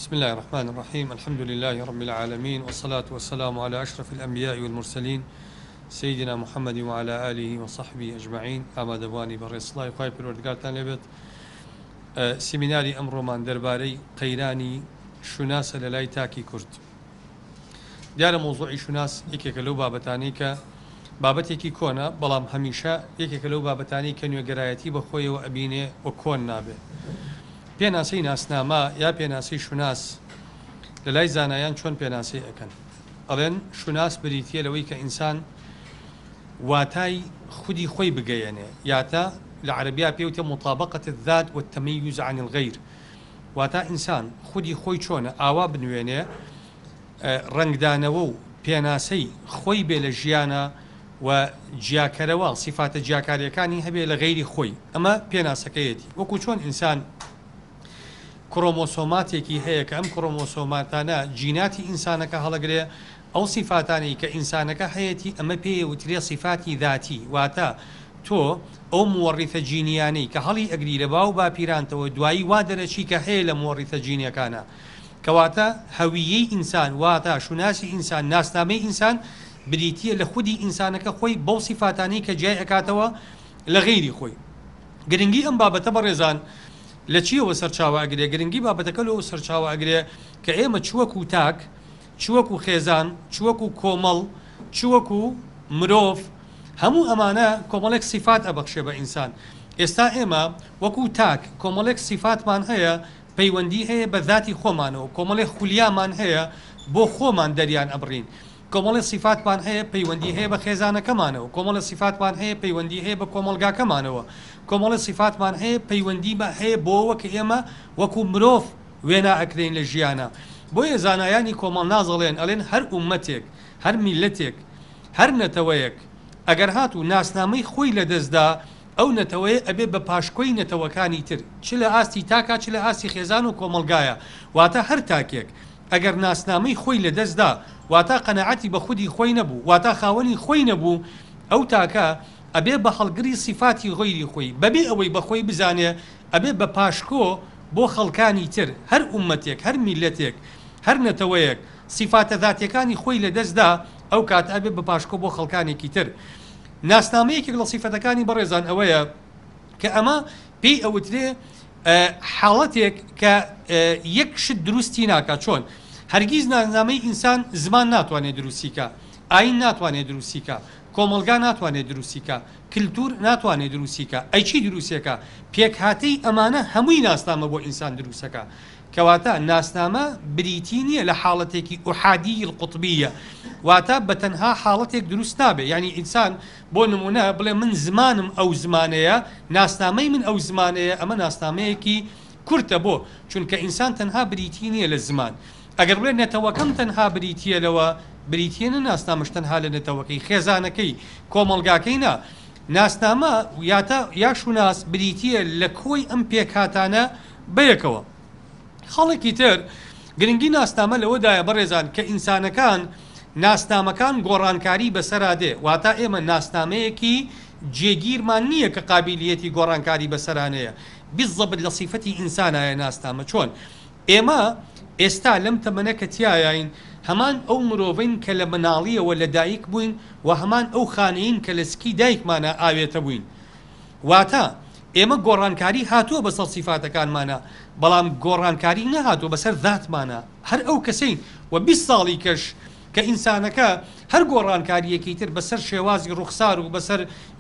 بسم الله الرحمن الرحيم. الحمد لله رب العالمين، والصلاة والسلام على أشرف الأنبياء والمرسلين سيدنا محمد وعلى آله وصحبه أجمعين. أما دبواني بريس الله يخاي بالوردقاتان لبت سيميناري أمرومان درباري قيراني شناس للاي تاكي كرد. دیارە مۆزوعی شوناس یەکێکە لەو بابەتانەی کە بابەتێکی کۆنە، بەڵام هەمیشە یەکێکە لەو بابەتانەی کە نوێگەرایەتی بەخۆیەوە ئەبینێ و کۆن نابێ. پێناسەی ناسنامە یا پێناسەی شوناس لە لای زانایان چۆن پێناسەی ئەەکەن؟ ئەڵێن شوناس بریتیە لەوەی کە ئینسان واتای خودی خۆی بگەیەنێ، یاتە لە عەرەبیا پێوتە مطابقة الذات والتميز عن الغير، واتە ئینسان خودی خۆی چۆنە ئاوا بنوێنێ، ڕنگدانەوە و پێناسەی خۆی بێ لە ژیانە و جیاکەرەوە سیفاتە جیاکاریەکانی هەبێ لە غەیری خۆی. ئەمە پێناسەکەیەتی وەکو چۆن ئینسان کرۆمۆسۆماتێکی هەیە کە ئەم کرۆمۆسۆماتانە جیناتی ئینسانەکە هەڵەگرێ، ئەو سیفاتانی کە ئینسانەکە هەیەی ئەمە پێوترێ سیفاتی ذاتی، واتە تۆ ئەو مۆڕیتە جینیانەی کە هەڵی ئەگری لە باو باپیرانتەوە دوایی وا دەرەچی کە هەیە لە مۆڕیتە جینیەکانە، کەواتە هەویەی ئینسان، واتە شوناسی ئینسان، ناسنامەی ئینسان بریتیە لە خودی ئینسانەکە خۆی بەو سیفاتانی کە جای ئەکاتەوە لە غەیری خۆی. گرنگی ئەم بابەتە بەڕێزان لە چیەوە سەرچاوە ئەگرێ؟ گرنگی بابەتەکە لەوە سەرچاوە ئەگرێ کە ئێمە چوەکو تاک، چوەکو خێزان، چوەکو کۆمەڵ، چوەکو مرۆڤ، هەموو ئەمانە کۆمەڵێک سیفات ئەبەخشێ بە ئینسان. ئێستا ئێمە وەکو تاک کۆمەڵێک سیفاتمان هەیە، پەیوەندی هەیە بە ذاتی خۆمانەوە، کۆمەڵێک خولیامان هەیە بۆ خۆمان دەریان ئەبڕین، کۆمەڵی سیفاتمان هەیە پەیوەندی هەیە بە خێزانەکەمانەوە، کۆمەڵی سیفاتمان هەیە پەیوەندی هەیە بە کۆمەلگاکەمانەوە، کۆمەڵی سیفاتمان هەیە پەیوەندی بە هەیە بۆەوە کە ئێمە وەکو مرۆڤ وێنا ئەکرین لە ژیانە. بۆیە زانایانی کۆمەڵ نازەڵێن، ئەڵێن هەر ئومەتێک، هەر میلەتێک، هەر نەتەوەیەک ئەگەر هاتوو ناسنامەی خۆی لەدەستدا، ئەو نەتەوەیە ئەبێ بە پاشکۆی نەتەوەکانی تر، چ لە ئاستی تاکە چ لە ئاستی خێزان و کۆمەلگایە. واتە هەر تاکێک ئەگەر ناسنامەی خۆی لەدەستدا، واتە قەنەعەتی بە خودی خۆی نەبوو، واتە خاوەنی خۆی نەبوو، ئەو تاکە ئەبێ بە هەڵگری سیفاتی غەیری خۆی بەبێ ئەوەی بەخۆی بزانێ، ئەبێ بە پاشکۆ بۆ خەڵکانی تر، هەر ئومەتێک، هەر میلەتێک، هەر نەتەوەیەک سیفاتە ذاتیەکانی خۆی لەدەستدا، ئەو کات ئەبێ بە پاشکۆ بۆ خەڵکانێکی تر. ناسنامەیەکێک لە سیفەتەکانی بەڕێزان ئەوەیە کە ئەمە پێی ئەوترێ حاڵەتێک کە یەک شت دروستی ناکات. چۆن؟ هەرگیز ناسنامەی ئینسان زمان ناتوانێت دروستیکە، ئاین ناتوانێت دروستیکە، کۆمەلگا ناتوانێت دروستیکە، کللتور ناتوانێت دروستیکە. ئەی چی دروستیەکە؟ پێکهاتەی ئەمانە هەمووی ناسنامە بۆ ئینسان دروستەکە. کەواتە ناسنامە بریتی نییە لە حاڵەتێکی ئوحادی القوتبیە، واتە بە تەنها حاڵەتێک دروست نابێ. یعنی ئینسان بۆ نمونە بڵێ من زمانم ئەو زمانەیە، ناسنامەی من ئەو زمانەیە، ئەمە ناسنامەیەکی کورتە. بۆ چونکە ئینسان تەنها بریتی نییە لە زمان. ئەگەر بڵێ نەتەوەکەم تەنها بریتیە لەوە، بریتیە ناسنامەش تەنها لە نەتەوەکەی، خێزانەکەی، کۆمەلگاکەی نا. ناسنامە یا شوناس بریتیە لە کۆی ئەم پێکهاتانە بەیەکەوە. خەڵێکی تر گرنگی ناسنامە لەوەدایە بەڕێزان کە ئینسانەکان ناسنامەکان گۆڕانکاری بەسەرادێ، واتە ئێمە ناسنامەیەکی جێگیرمان نییە کە قابلیەتی گۆڕانکاری بەسەرانەیە، بیزەبت لە سیفەتی ئینسانایە ناسنامە. چۆن؟ ئێمە ئێستا لەم تەمەنە کە تیایین، هەمان ئەو مرۆڤین کە لە مناڵیەوە لە دایک بووین و هەمان ئەو خانەیین کە لە سکی دایکمانە ئاوێتە بووین. واتە ئێمە گۆڕانکاری هاتووە بەسەر سیفاتەکانمانە، بەڵام گۆڕانکاری نەهاتووە بەسەر ذاتمانە. هەر ئەو کەسەین و 20 ساڵی کەش کە ئینسانەکە هەر گۆڕانکاریەکی تر بەسەر شێوازی ڕوخسار و بەسەر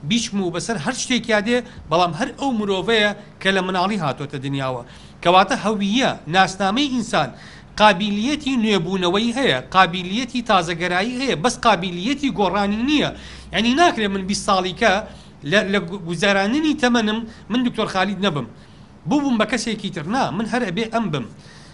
بیچم و بەسەر هەر شتێکیا دێ، بەڵام هەر ئەو مرۆڤەیە کە لە مناڵی هاتۆتە دنیاوە. کەواتە هەویە ناسنامەی ئینسان قابلیەتی نوێبوونەوەی هەیە، قابلیەتی تازەگەرایی هەیە، بەس قابلیەتی گۆڕانی نییە. یعنی ناکرێت من 20 ساڵی کە لە گوزاراننی تەمەنم من دکتۆر خالید نەبم، بووم بە کەسێکی تر، نا، من هەر ئەبێ ئەم بم،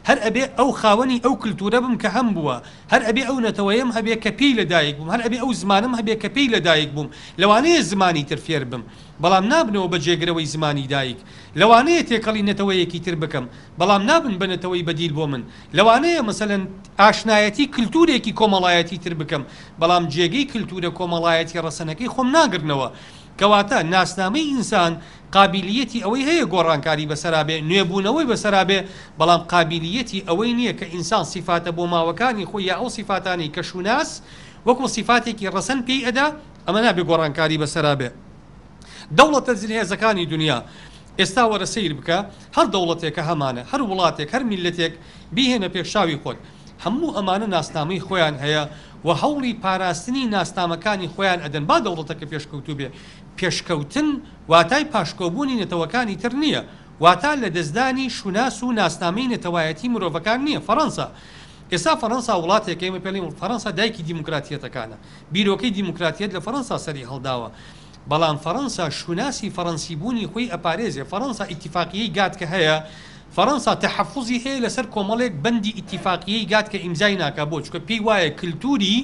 هەر ئەبێ ئەو خاوەنی ئەو کللتورە بم کە هەم بووە، هەر ئەبێ ئەو نەتەوەیم هەبێ کە پێی لەدایک بووم، هەر ئەبێ ئەو زمانم هەبێ کە پێی لەدایک بووم. لەوانەیە زمانی تر فێر بم، بەڵام نابنەوە بە جێگرەوەی زمانی دایک. لەوانەیە تێکەڵی نەتەوەیەکی تر بکەم، بەڵام نابن بە نەتەوەی بەدیل بۆ من. لەوانەیە مەسەلەن ئاشنایەتی کللتورێکی کۆمەڵایەتی تر بکەم، بەڵام جێگەی کللتورە کۆمەڵایەتی ڕەسەنەکەی خۆم ناگرنەوە. کەواتە ناسنامەی ئینسان قابلیەتی ئەوەی هەیە گۆڕانکاری بەسەرابێ نوێبوونەوەی بەسەرابێ بەڵام قابلیەتی ئەوەی نییە کە ئینسان سیفاتە بۆ ماوەکانی خۆی یا ئەو سیفاتانی کە شوناس وەکو سیفاتێکی ڕەسەن پێی ئەدا ئەمە نابێ گۆڕانکاری بەسەرابێ. دەوڵەتە جلهێزەکانی دنیا ئێستا وەرە سیر بکە هەر دەوڵەتێکە هەمانە هەر وڵاتێک هەر میلەتێک بیهێنە پێشاوی خۆت هەموو ئەمانە ناسنامەی خۆیان هەیە و هەوڵی پاراستنی ناسنامەکانی خۆیان ئەدەن با دەوڵەتەکە پێشکەوتوو بێ پێشکەوتن واتای پاشکۆبوونی نەتەوەکانی تر نییە واتا لە دەستدانی شوناس و ناسنامەی نەتەوایەتی مرۆڤەکان نییە. فەڕەنسا ئێستا فەڕەنسا وڵاتێک ئێمە پێڵێم فەڕەنسا دایکی دیموکراتیەتەکانە بیرۆکەی دیموکراتیەت لە فەڕەنسا سەری هەڵداوە بەڵام فەڕەنسا شوناسی فەڕەنسی بوونی خۆی ئەپارێزێ. فەڕەنسا ئیتیفاقیەی گات کە هەیە فەڕەنسا تەحەفوزی هەیە لەسەر کۆمەڵێک بەندی ئیتیفاقیەی گات کە ئیمزای ناکا بۆ چکە پێی وایە کللتوری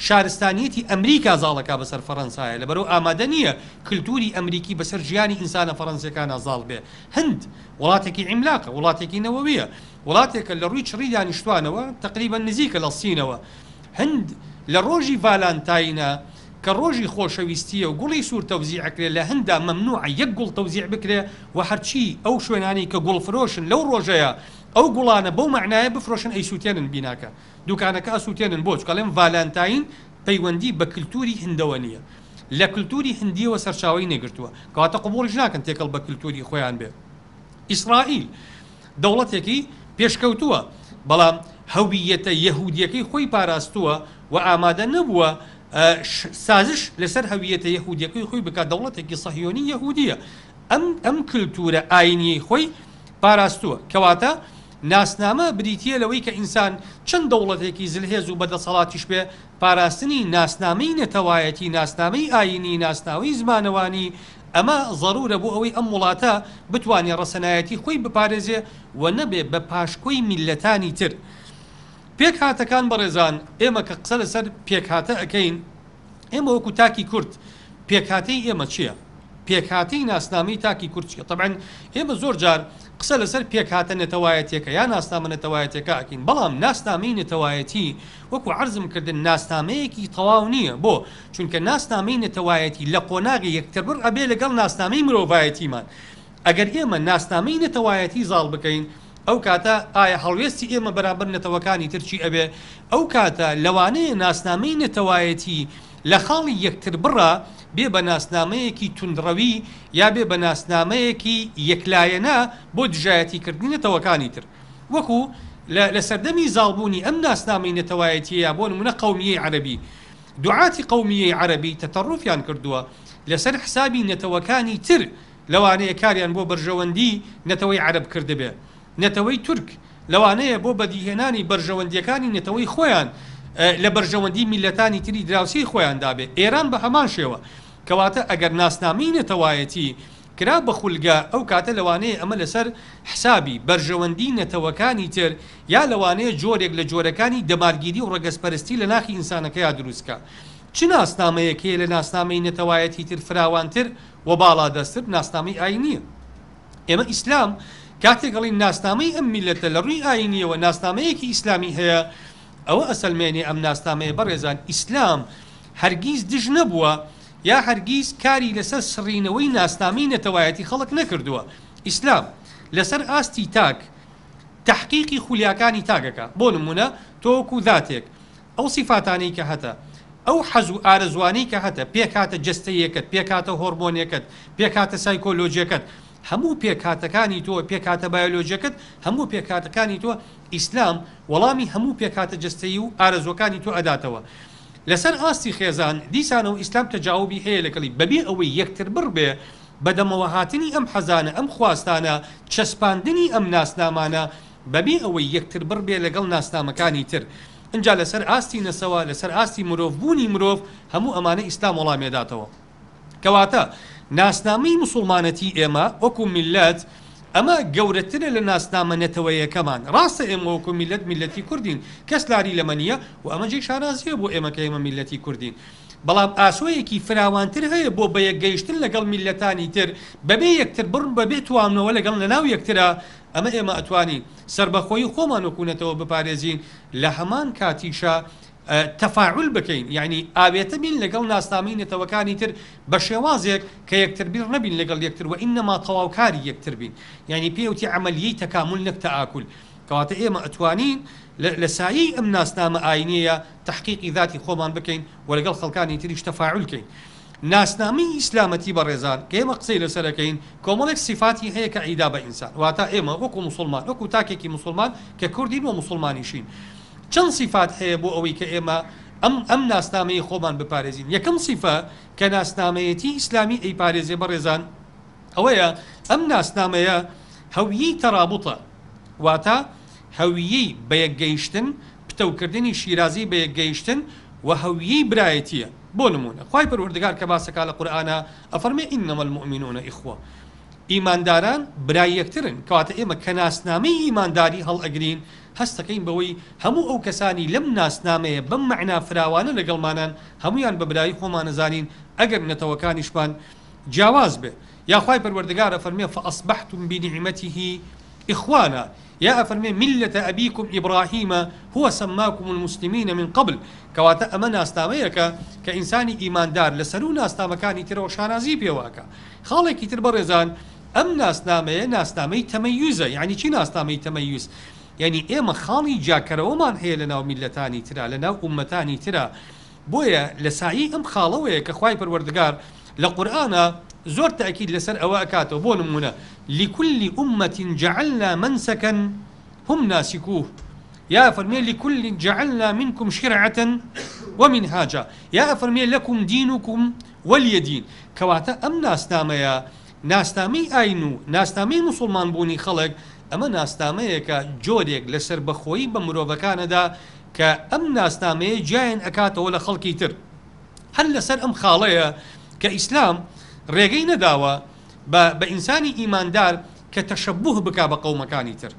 شارستانیەتی ئەمریکا زاڵەکە بەسەر فەڕەنسایە لەبەرەوە ئامادە نییە کللتوری ئەمریکی بەسەر ژیانی ئینسانە فەڕەنسیەکانە زاڵ بێ. هەند وڵاتێکی عیملاقە وڵاتێکی نەوەویە وڵاتێکە لە ڕووی چڕی دانیشتوانەوە تقریبا نزیکە لە سینەوە. هەند لە ڕۆژی ڤالانتاینە کە ڕۆژی خۆشەویستیە و گوڵی سوور تەوزیعەکرێ لە هەندا مەمنوعە یەک گوڵ تەوزیع بکرێ و هەرچی ئەو شوێنانی کە گوڵ فرۆشن لەو ڕۆژەیە ئەو گوڵانە بەو معنایە بفرۆشن ئەیسووتێنن بیناکە دوکانەکە ئەسووتێنن بۆ چکەڵێم ڤالانتاین پەیوەندی بە کللتوری هندەوە نییە لە کللتوری هندیەوە سەرچاوی نەگرتووە کەواتە قبوڵش ناکەن تێکەڵ بە کللتوری خۆیان بێ. ئیسرائیل دەوڵەتێکی پێشکەوتووە بەڵام هەویەتە یەهودیەکەی خۆی پاراستووە و ئامادە نەبووە سازش لەسەر هەویەتە یەهودیەکەی خۆی بکات دەوڵەتێکی سەهیۆنی یەهودیە ئەم کللتورە ئاینیەی خۆی پاراستووە کەواتە ناسنامە بریتیە لەوەی کە ئینسان چەند دەوڵەتێکی زلهێز و بەدەسەڵاتیش بێ پاراستنی ناسنامەی نەتەوایەتی ناسنامەی ئاینی ناسناوی زمانەوانی ئەمە ضرورە بۆ ئەوەی ئەم وڵاتە بتوانێت ڕەسەنایەتی خۆی بپارێزێ و نەبێ بە پاشکۆی میلەتانی تر. پێک هاتەکان بەڕێزان ئێمە کە قسە لەسەر پێکهاتە ئەەکەین ئێمە وەکو تاکی کورد پێکهاتەی ئێمە چییە؟ پێکهاتەی ناسنامەی تاکی کورد چییە؟ طبعاً ئێمە زۆر جار قسە لەسەر پێکهاتە نەتەوایەتیەکە یا ناسنامە نەتەوایەتەکە ئەکەین بەڵام ناسنامەی نەتەوایەتی وەکو عەرزم کردن ناسنامەیەکی تەواو نییە بۆ چونکە ناسنامەی نەتەوایەتی لە قۆناغی یەکتربڕ ئەبێ لەگەڵ ناسنامەی مرۆڤایەتیمان. ئەگەر ئێمە ناسنامەی نەتەوایەتی زاڵ بکەین ئەو کاتە ئایا هەڵوێستی ئێمە بەرامبەر نەتەوەکانی ترچی ئەبێ ئەو کاتە لەوانەیە ناسنامەی نەتەوایەتی لە خاڵی یەکتر بڕە بێ بە ناسنامەیەکی توندڕەوی یا بێ بە ناسنامەیەکی یەکلایەنە بۆ دژایەتیکردنی نەتەوەکانی تر وەکو لە سەردەمی زاڵبوونی ئەم ناسنامەی نەتەوایەتیە بۆ نمونە قەومیەی عەرەبی دوعاتی قەومیەی عەرەبی تەتەڕوفیان کردووە لەسەر حسابی نەتەوەکانی تر لەوانەیە کاریان بۆ بەرژەوەندی نەتەوەی عەرەب کردبێ نەتەوەی تورک لەوانەیە بۆ بەدیهێنانی بەرژەوەندیەکانی نەتەوەی خۆیان لە بەرژەوەندی میلەتانی تری دراوسی خۆیان دابێ. ئێران بە هەمان شێوە کەواتە ئەگەر ناسنامەی نەتەوایەتی کرا بە خولگە ئەو کاتە لەوانەیە ئەمە لەسەر حسابی بەرژەوەندی نەتەوەکانی تر یا لەوانەیە جۆرێک لە جۆرەکانی دەمارگیری و ڕەگەسپەرستی لە ناخی ئینسانەکەیان دروستکە. چ ناسنامەیەکەیە لە ناسنامەی نەتەوایەتی تر فراوانتر و باڵادەستتر ناسنامەی ئاینیە. ئێمە ئیسلام کاتێک گەڵین ناسنامەی ئەم میلەتە لە ڕووی ئاینیەوە ناسنامەیەکی ئیسلامی هەیە ئەوە ئەسەلمێنێ ئەم ناسنامەیە بەڕێزان ئیسلام هەرگیز دژ نەبووە یا هەرگیز کاری لەسەر سڕینەوەی ناسنامەی نەتەوایەتی خەڵک نەکردووە. ئیسلام لەسەر ئاستی تاک تحقیقی خولیاکانی تاگەکە بۆ نمونە تۆکو ذاتێک ئەو سیفاتانەی کە هەتە ئەو حەز و ئارەزوانەی کە هەتە پێکاتە جەستەیەکەت پێکاتە هۆرمۆنیەکەت پێکاتە سایکۆلۆژیەکەت هەموو پێکاتەکانی تۆ پێکاتە بایۆلۆژیەکەت هەموو پێکاتەکانی تۆ ئیسلام وەڵامی هەموو پێکاتە جەستەیی و ئارەزوەکانی تۆ ئەداتەوە. لەسەر ئاستی خێزان دیسانەوە ئیسلام تەجاوبی هەیە لەگەڵی بەبێ ئەوەی یەکتر بڕبێ بەدەمەوە هاتنی ئەم حەزانە ئەم خواستانە چەسپاندنی ئەم ناسنامانە بەبێ ئەوەی یەکتر بڕبێ لەگەڵ ناسنامەکانی تر. اینجا لەسەر ئاستی نەسەوە لەسەر ئاستی مرۆڤبوونی مرۆڤ هەموو ئەمانە ئیسلام وەڵامێداتەوە. کەواتە ناسنامەی موسڵمانەتی ئێمە وەکو میلەت ئەمە گەورەترە لە ناسنامە نەتەوەیەکەمان. ڕاستە ئێمە وەکو میلەت میلەتی کوردین کەس لاری لەمە نییە و ئەمە جێی شارازیە بۆ ئێمە کە ئێمە میلەتی کوردین بەڵام ئاسۆیەکی فراوانتر هەیە بۆ بەیەکگەیشتن لەگەڵ میلەتانی تر بەبێ یەکتر بڕن بەبێ توانەوە لەگەڵ لەناو یەکترە ئەمە ئێمە ئەتوانین سربەخۆی خۆمان وەکوونەتەوە بپارێزین لە هەمان کاتیشە تەفاعل بکەین یعنی ئاوێتە بین لەگەڵ ناسنامەی نێتەوەکانی تر بە شێوازێک کە یەکتر بیر نەبین لەگەڵ یەکتر و ئینەما تەواوکاری یەکتر بین یعنی پێوتی عملیەی تەکامل نەک تەئاکل کەواتە ئێمە ئەتوانین لە سایەی ئەم ناسنامە ئاینیە تحقیقی ذاتی خۆمان بکەین و لەگەڵ خەڵکانی تریش تەفاعل کەین ناسنامەی ئیسلامەتی بەڕێزان کە ئێمە قسەی لەسەرەکەین کۆمەڵێک صفاتی هەیە کە عیدا بە ئینسان واتە ئێمە وەکو مسلمان وەکو تاکێکی مسلمان کە کوردین و مسلمانیشین چەند صفات هەیە بۆ ئەوەی کە ئێمە ئەم ناسنامەی خۆمان بپارێزین یەکەم صفە کە ناسنامەیەتی ئیسلامی ئەیپارێزێ بەڕێزان ئەوەیە ئەم ناسنامەیە هەویەی تەرابوتە واتە هەویەی بە یەکگەیشتن پتەوکردنی شیرازی بە یەکگەیشتن و هەویەی برایەتیە بۆ نمونە خوای پەروەردگار کە باسەکا لە قورئانە ئەفەرمێ ئینەما المؤمنون ئیخوە ئیمانداران برای یەکترن کەواتە ئێمە کە ناسنامەی ئیمانداری هەڵئەگرین هەستەکەین بەوەی هەموو ئەو کەسانی لەم ناسنامەیە بەم مەعنا فراوانە لەگەڵمانان هەمویان بە برایی خۆمان نەزانین ئەگەر نەتەوەکانیشمان جیاواز بێ یا خوای پەروەردگار ئەفەرمێ فأصبحتم بنعمته إخوانا يا أفرمي ملة أبيكم إبراهيم هو سماكم المسلمين من قبل كواتا أمنا استاميك كإنسان إيمان دار لسنو ناستام كاني ترى وشانازي بيواكا خالي كتير برزان أم ناستامي تميزة يعني چي ناستامي تميز يعني إيما خالي جاكرا ومان هي لنا وملتاني ترى لنا وأمتاني ترى بويا لسعي أم خالوية كخواي پروردگار لقرآن زور تأكيد لسر أواكاته بو نمونا لكل أمة جعلنا منسكا هم ناسكوه يا فرمي لكل جعلنا منكم شرعة ومنهاجا يا فرمي لكم دينكم ولي دين كواتا أم ناسنامي آينو ناسنامي مسلمان بوني خلق أما ناسنامي كجوريك لسر بخوي بمروفكان دا كأم ناسنامي جاين أكاته ولا خلقي تر هل لسر أم خالية كإسلام ڕێگەی نەداوە بە ئینسانی ئیماندار کە تەشەبوه بکا بە قەومەکانی تر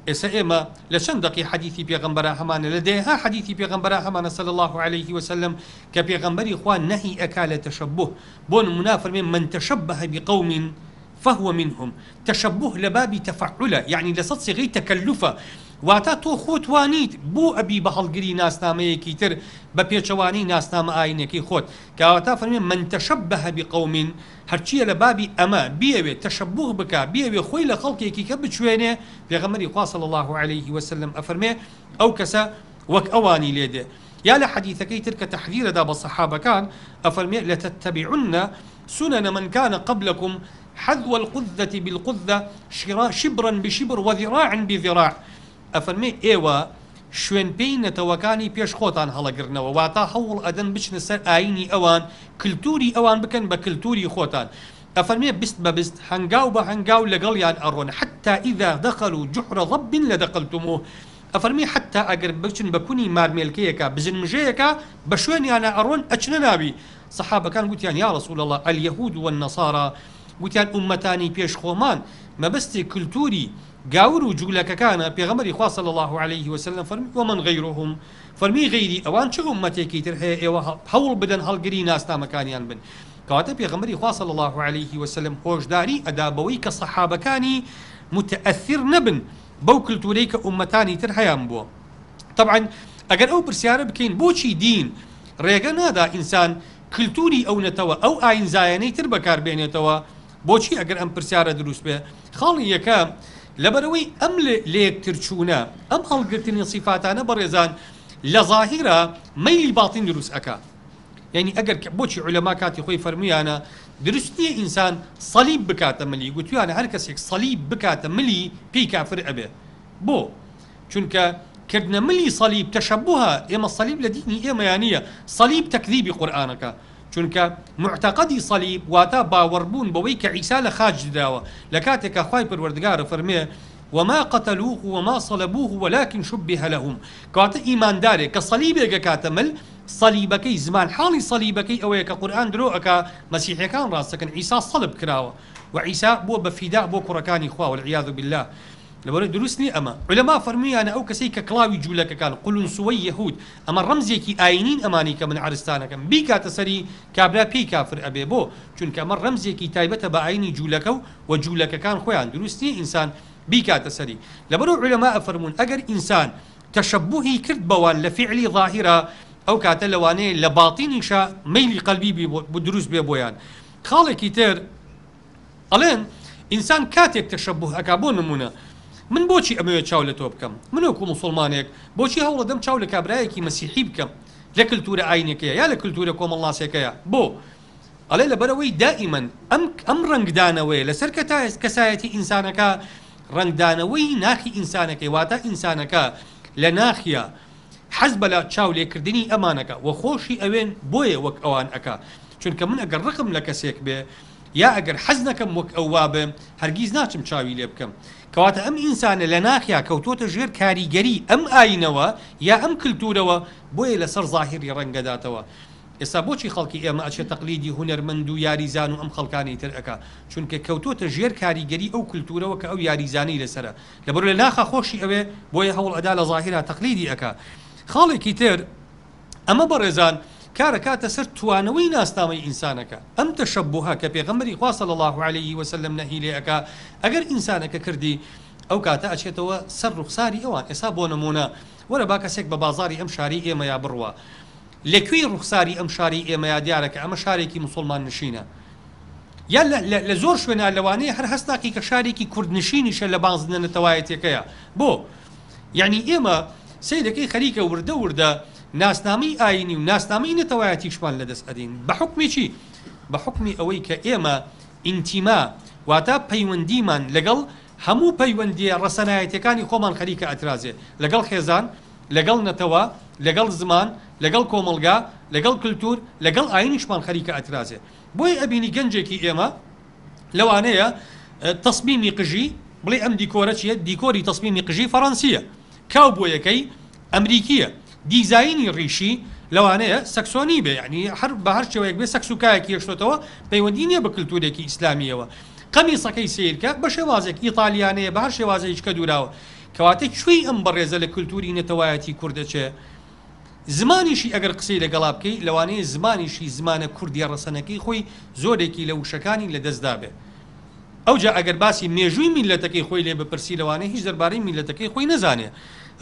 ئێستا ئێمە لە چەند دەقی حەدیثی پێغەمبەر هەمانە لە دەیها حەدیثی پێغەمبەر هەمانە صلی الله عليه وسلم کە پێغەمبەری خوا نەهی ئەکا لە تەشەبوه بۆ نمونا فەرمێ من تەشەبه بقوم فهو منهم تشبه لبابي تفعله يعني لصد صيغي تكلفه واتا تو خوت وانيت بو ابي بهالقري ناسنامه كيتر بپیچوانی ناسنامه آینکی خود كاوتا فرمي من تشبه بقوم هرچی لبابي اما بيوي تشبه بك بيوي خوي لخلقي كي كبچوينه پیغمبر صلى الله عليه وسلم افرمي او كسا وك اواني ليده يا لحديثكي تلك تحذير دا بالصحابه كان افرمي لتتبعن سنن من كان قبلكم حذو القذة بالقذة شبرا بشبر وذراعا بذراع أفرمي إيوا شوين بين توكاني بيش خوتان هلاقرنا وواتا حول أدن بشن سر آيني أوان كلتوري أوان بكن بكلتوري خوتان أفرمي بست ببست هنقاو بهنقاو لقليان أرون حتى إذا دخلوا جحر ضب لدخلتموه أفرمي حتى أقرب بشن بكوني مارميلكيكا بزن مجيكا بشوين أنا أرون أجننابي صحابة كان قلت يعني يا رسول الله اليهود والنصارى قلت يعني أمتاني بيش خومان ما بس كلتوري قاورو جولك كان بيغمر إخوة صلى الله عليه وسلم فرمي ومن غيرهم فرمي غيري أوان شو أمتي كيتر هي حول بدن هالقري ناس تا مكانيان بن كواتا بيغمر إخوة صلى الله عليه وسلم خوش داري أدابوي كصحابة كاني متأثر نبن بو كلتوريك أمتاني تر هيان بو طبعا أقل أو برسيارة بكين بوشي دين ريغان هذا إنسان كلتوري أو نتوا أو آين زايني تر بكار بينيتوا بوشي أقل أم برسيارة دروس به خالي يكام لبروي أم ليك ترشونا أم هالقرتني صفاتنا برزان لظاهرة ميلي باطن دروس أكا يعني أجر بوشي علماء كاتي خوي فرميانا درستني إنسان صليب بكاتا ملي قلت له أنا هركسك صليب بكاتا ملي بي كافر أبي بو چونك كردنا ملي صليب تشبهها إما الصليب لديني إما يعني صليب تكذيب قرآنك چونك معتقدي صليب واتا باوربون بويك عيسى لخاج داوة لكاتك أخواي بالوردقار فرميه وما قتلوه وما صلبوه ولكن شبه لهم كواتا إيمان داري كصليبك كاتمل صليبكي زمان حالي صليبكي أويك قرآن دروعك مسيحي كان راسك عيسى صلب كراوة وعيسى بو بفداء بو كركاني إخوة والعياذ بالله لبرد دروسني أما علماء فرمي أنا أو كسيك كلاوي جولك كان قلن سوي يهود أما رمزيكي آينين أمانيك من عرستانك بيكا تسري كابلا بي كافر أبي بو چونك أما رمزيكي تايبة بآيني جولك وجولك كان خوان دروسني إنسان بيكا تسري لبرد علماء فرمون أجر إنسان تشبهي كرد بوان لفعل ظاهرة ئەو کاتە لەوانەیە لە باڵتینیشە مەیلی قەلبی بۆ دروست بێ بۆیان. خاڵێکی تر ئەڵێن ئینسان کاتێک تەشەبوه ئەکا بۆ نمونە من بۆچی ئەمەوێت چاو لە تۆ بکەم، من وەکو مسلمانێک بۆچی هەوڵەدەم چاو لە کابرایەکی مەسیحی بکەم لە کللتورە ئاینەکەیە یا لە کللتورە کۆمەڵناسیەکەیە بۆ ئەڵێ لەبەرەوەی دائیمەن ئەم ڕنگدانەوەی لەسەر کەسایەتی ئینسانەکە ڕنگدانەوەی ناخی ئینسانەکەی واتە ئینسانەکە لە ناخیە حەز بە لە چاو لێکردنی ئەمانەکە و خۆشی ئەوێن بۆیە وەک ئەوان ئەکا چونکە من ئەگەر ڕقم لە کەسێک بێ یا ئەگەر حەز نەکەم وەک ئەو وابێ هەرگیز ناچم چاوی لێ بکەم کەواتە ئەم ئینسانە لە ناخیا کەوتۆتە ژێر کاریگەری ئەم ئاینەوە یا ئەم کللتورەوە بۆیە لەسەر زاهیری ڕەنگەداتەوە. ئێستا بۆچی خەڵکی ئێمە ئەچێت تەقلیدی هونەرمەند و یاریزان و ئەم خەڵکانی تر ئەکا چونکە کەوتۆتە ژێر کاریگەری ئەو کللتورەوە کە ئەو یاریزانی لەسرە لەبەر لە ناخە خۆشی ئەوێ بۆیە هەوڵ ئەدا لە زاهیرا تەقلیدی ئەکا. خاڵێکی تر ئەمە بەڕێزان کارە کاتە سەر توانەوەی ناسنامەی ئینسانەکە ئەم تەشەبوها کە پێغەمبەری خوا صلی الله عليه وسلم نەهی لێ ئەکا ئەگەر ئینسانەکە کردی ئەو کاتە ئەچێتەوە سەر ڕوخساری ئەوان. ئێستا بۆ نمونە وەرە با کەسێک بە بازاری ئەم شاری ئێمە یا بڕوە لەکوێی ڕوخساری ئەم شاری ئێمە یا دیارەکە ئەمە شارێکی مسلمان نشینە یا لە زۆر شوێنە لەوانەیە هەر هەستاقی کە شارێکی کورد نشینیشە لە بانزنە نەتەوایەتەکەیە بۆ یعنی ئێمە سیدەکەی خەریکە وردە ناسنامی ئاینی و ناسنامی نەتەوایەتیشمان لەدەست ئەدەین بە حکمی چی؟ بە حکمی ئەوەی کە ئێمە ئینتیما واتە پەیوەندیمان لەگەڵ هەموو پەیوەندیە ڕەسەنایەتەکانی خۆمان خەریکە ئەترازێ لەگەڵ خێزان لەگەڵ نەتەوە لەگەڵ زمان لەگەڵ کۆمەلگا لەگەڵ کللتور لەگەڵ ئاینیشمان خەریکە ئەترازێ بۆی ئەبینی گەنجێکی ئێمە لەوانەیە تەسمیمی قژی بڵێ ئەم دیکۆرە چیە؟ دیکۆری تەسمیمی قژی فەڕەنسیە کاو بۆیەکەی ئەمریکیە دیزایانی ڕیشی لەوانەیە سەکسۆنی بێ ینی هەر بە هەر شێوەیەک بێ سەکسوکایەکی یەکشتەوە پەیوەندی نییە بە کللتورێکی ئیسلامیەوە قەمیسەکەی سیرکە بە شێوازێک ئیتالیانەیە بە هەر شێوازەیەک کە دووراوە کەواتە کوێی ئەم بەڕێزە لە کللتوری نەتەوایەتی کوردەچێ زمانیشی ئەگەر قسەی لەگەڵا بکەی لەوانەیە زمانیشی زمانە کوردی ڕەسەنەکەی خۆی زۆرێکی لە وشەکانی لەدەستدا بێ ئەوجا ئەگەر باسی مێژووی میلەتەکەی خۆی لێ بپرسی لەوانەیە هیچ دەربارەی میلەتەکەی خۆی نەزانێ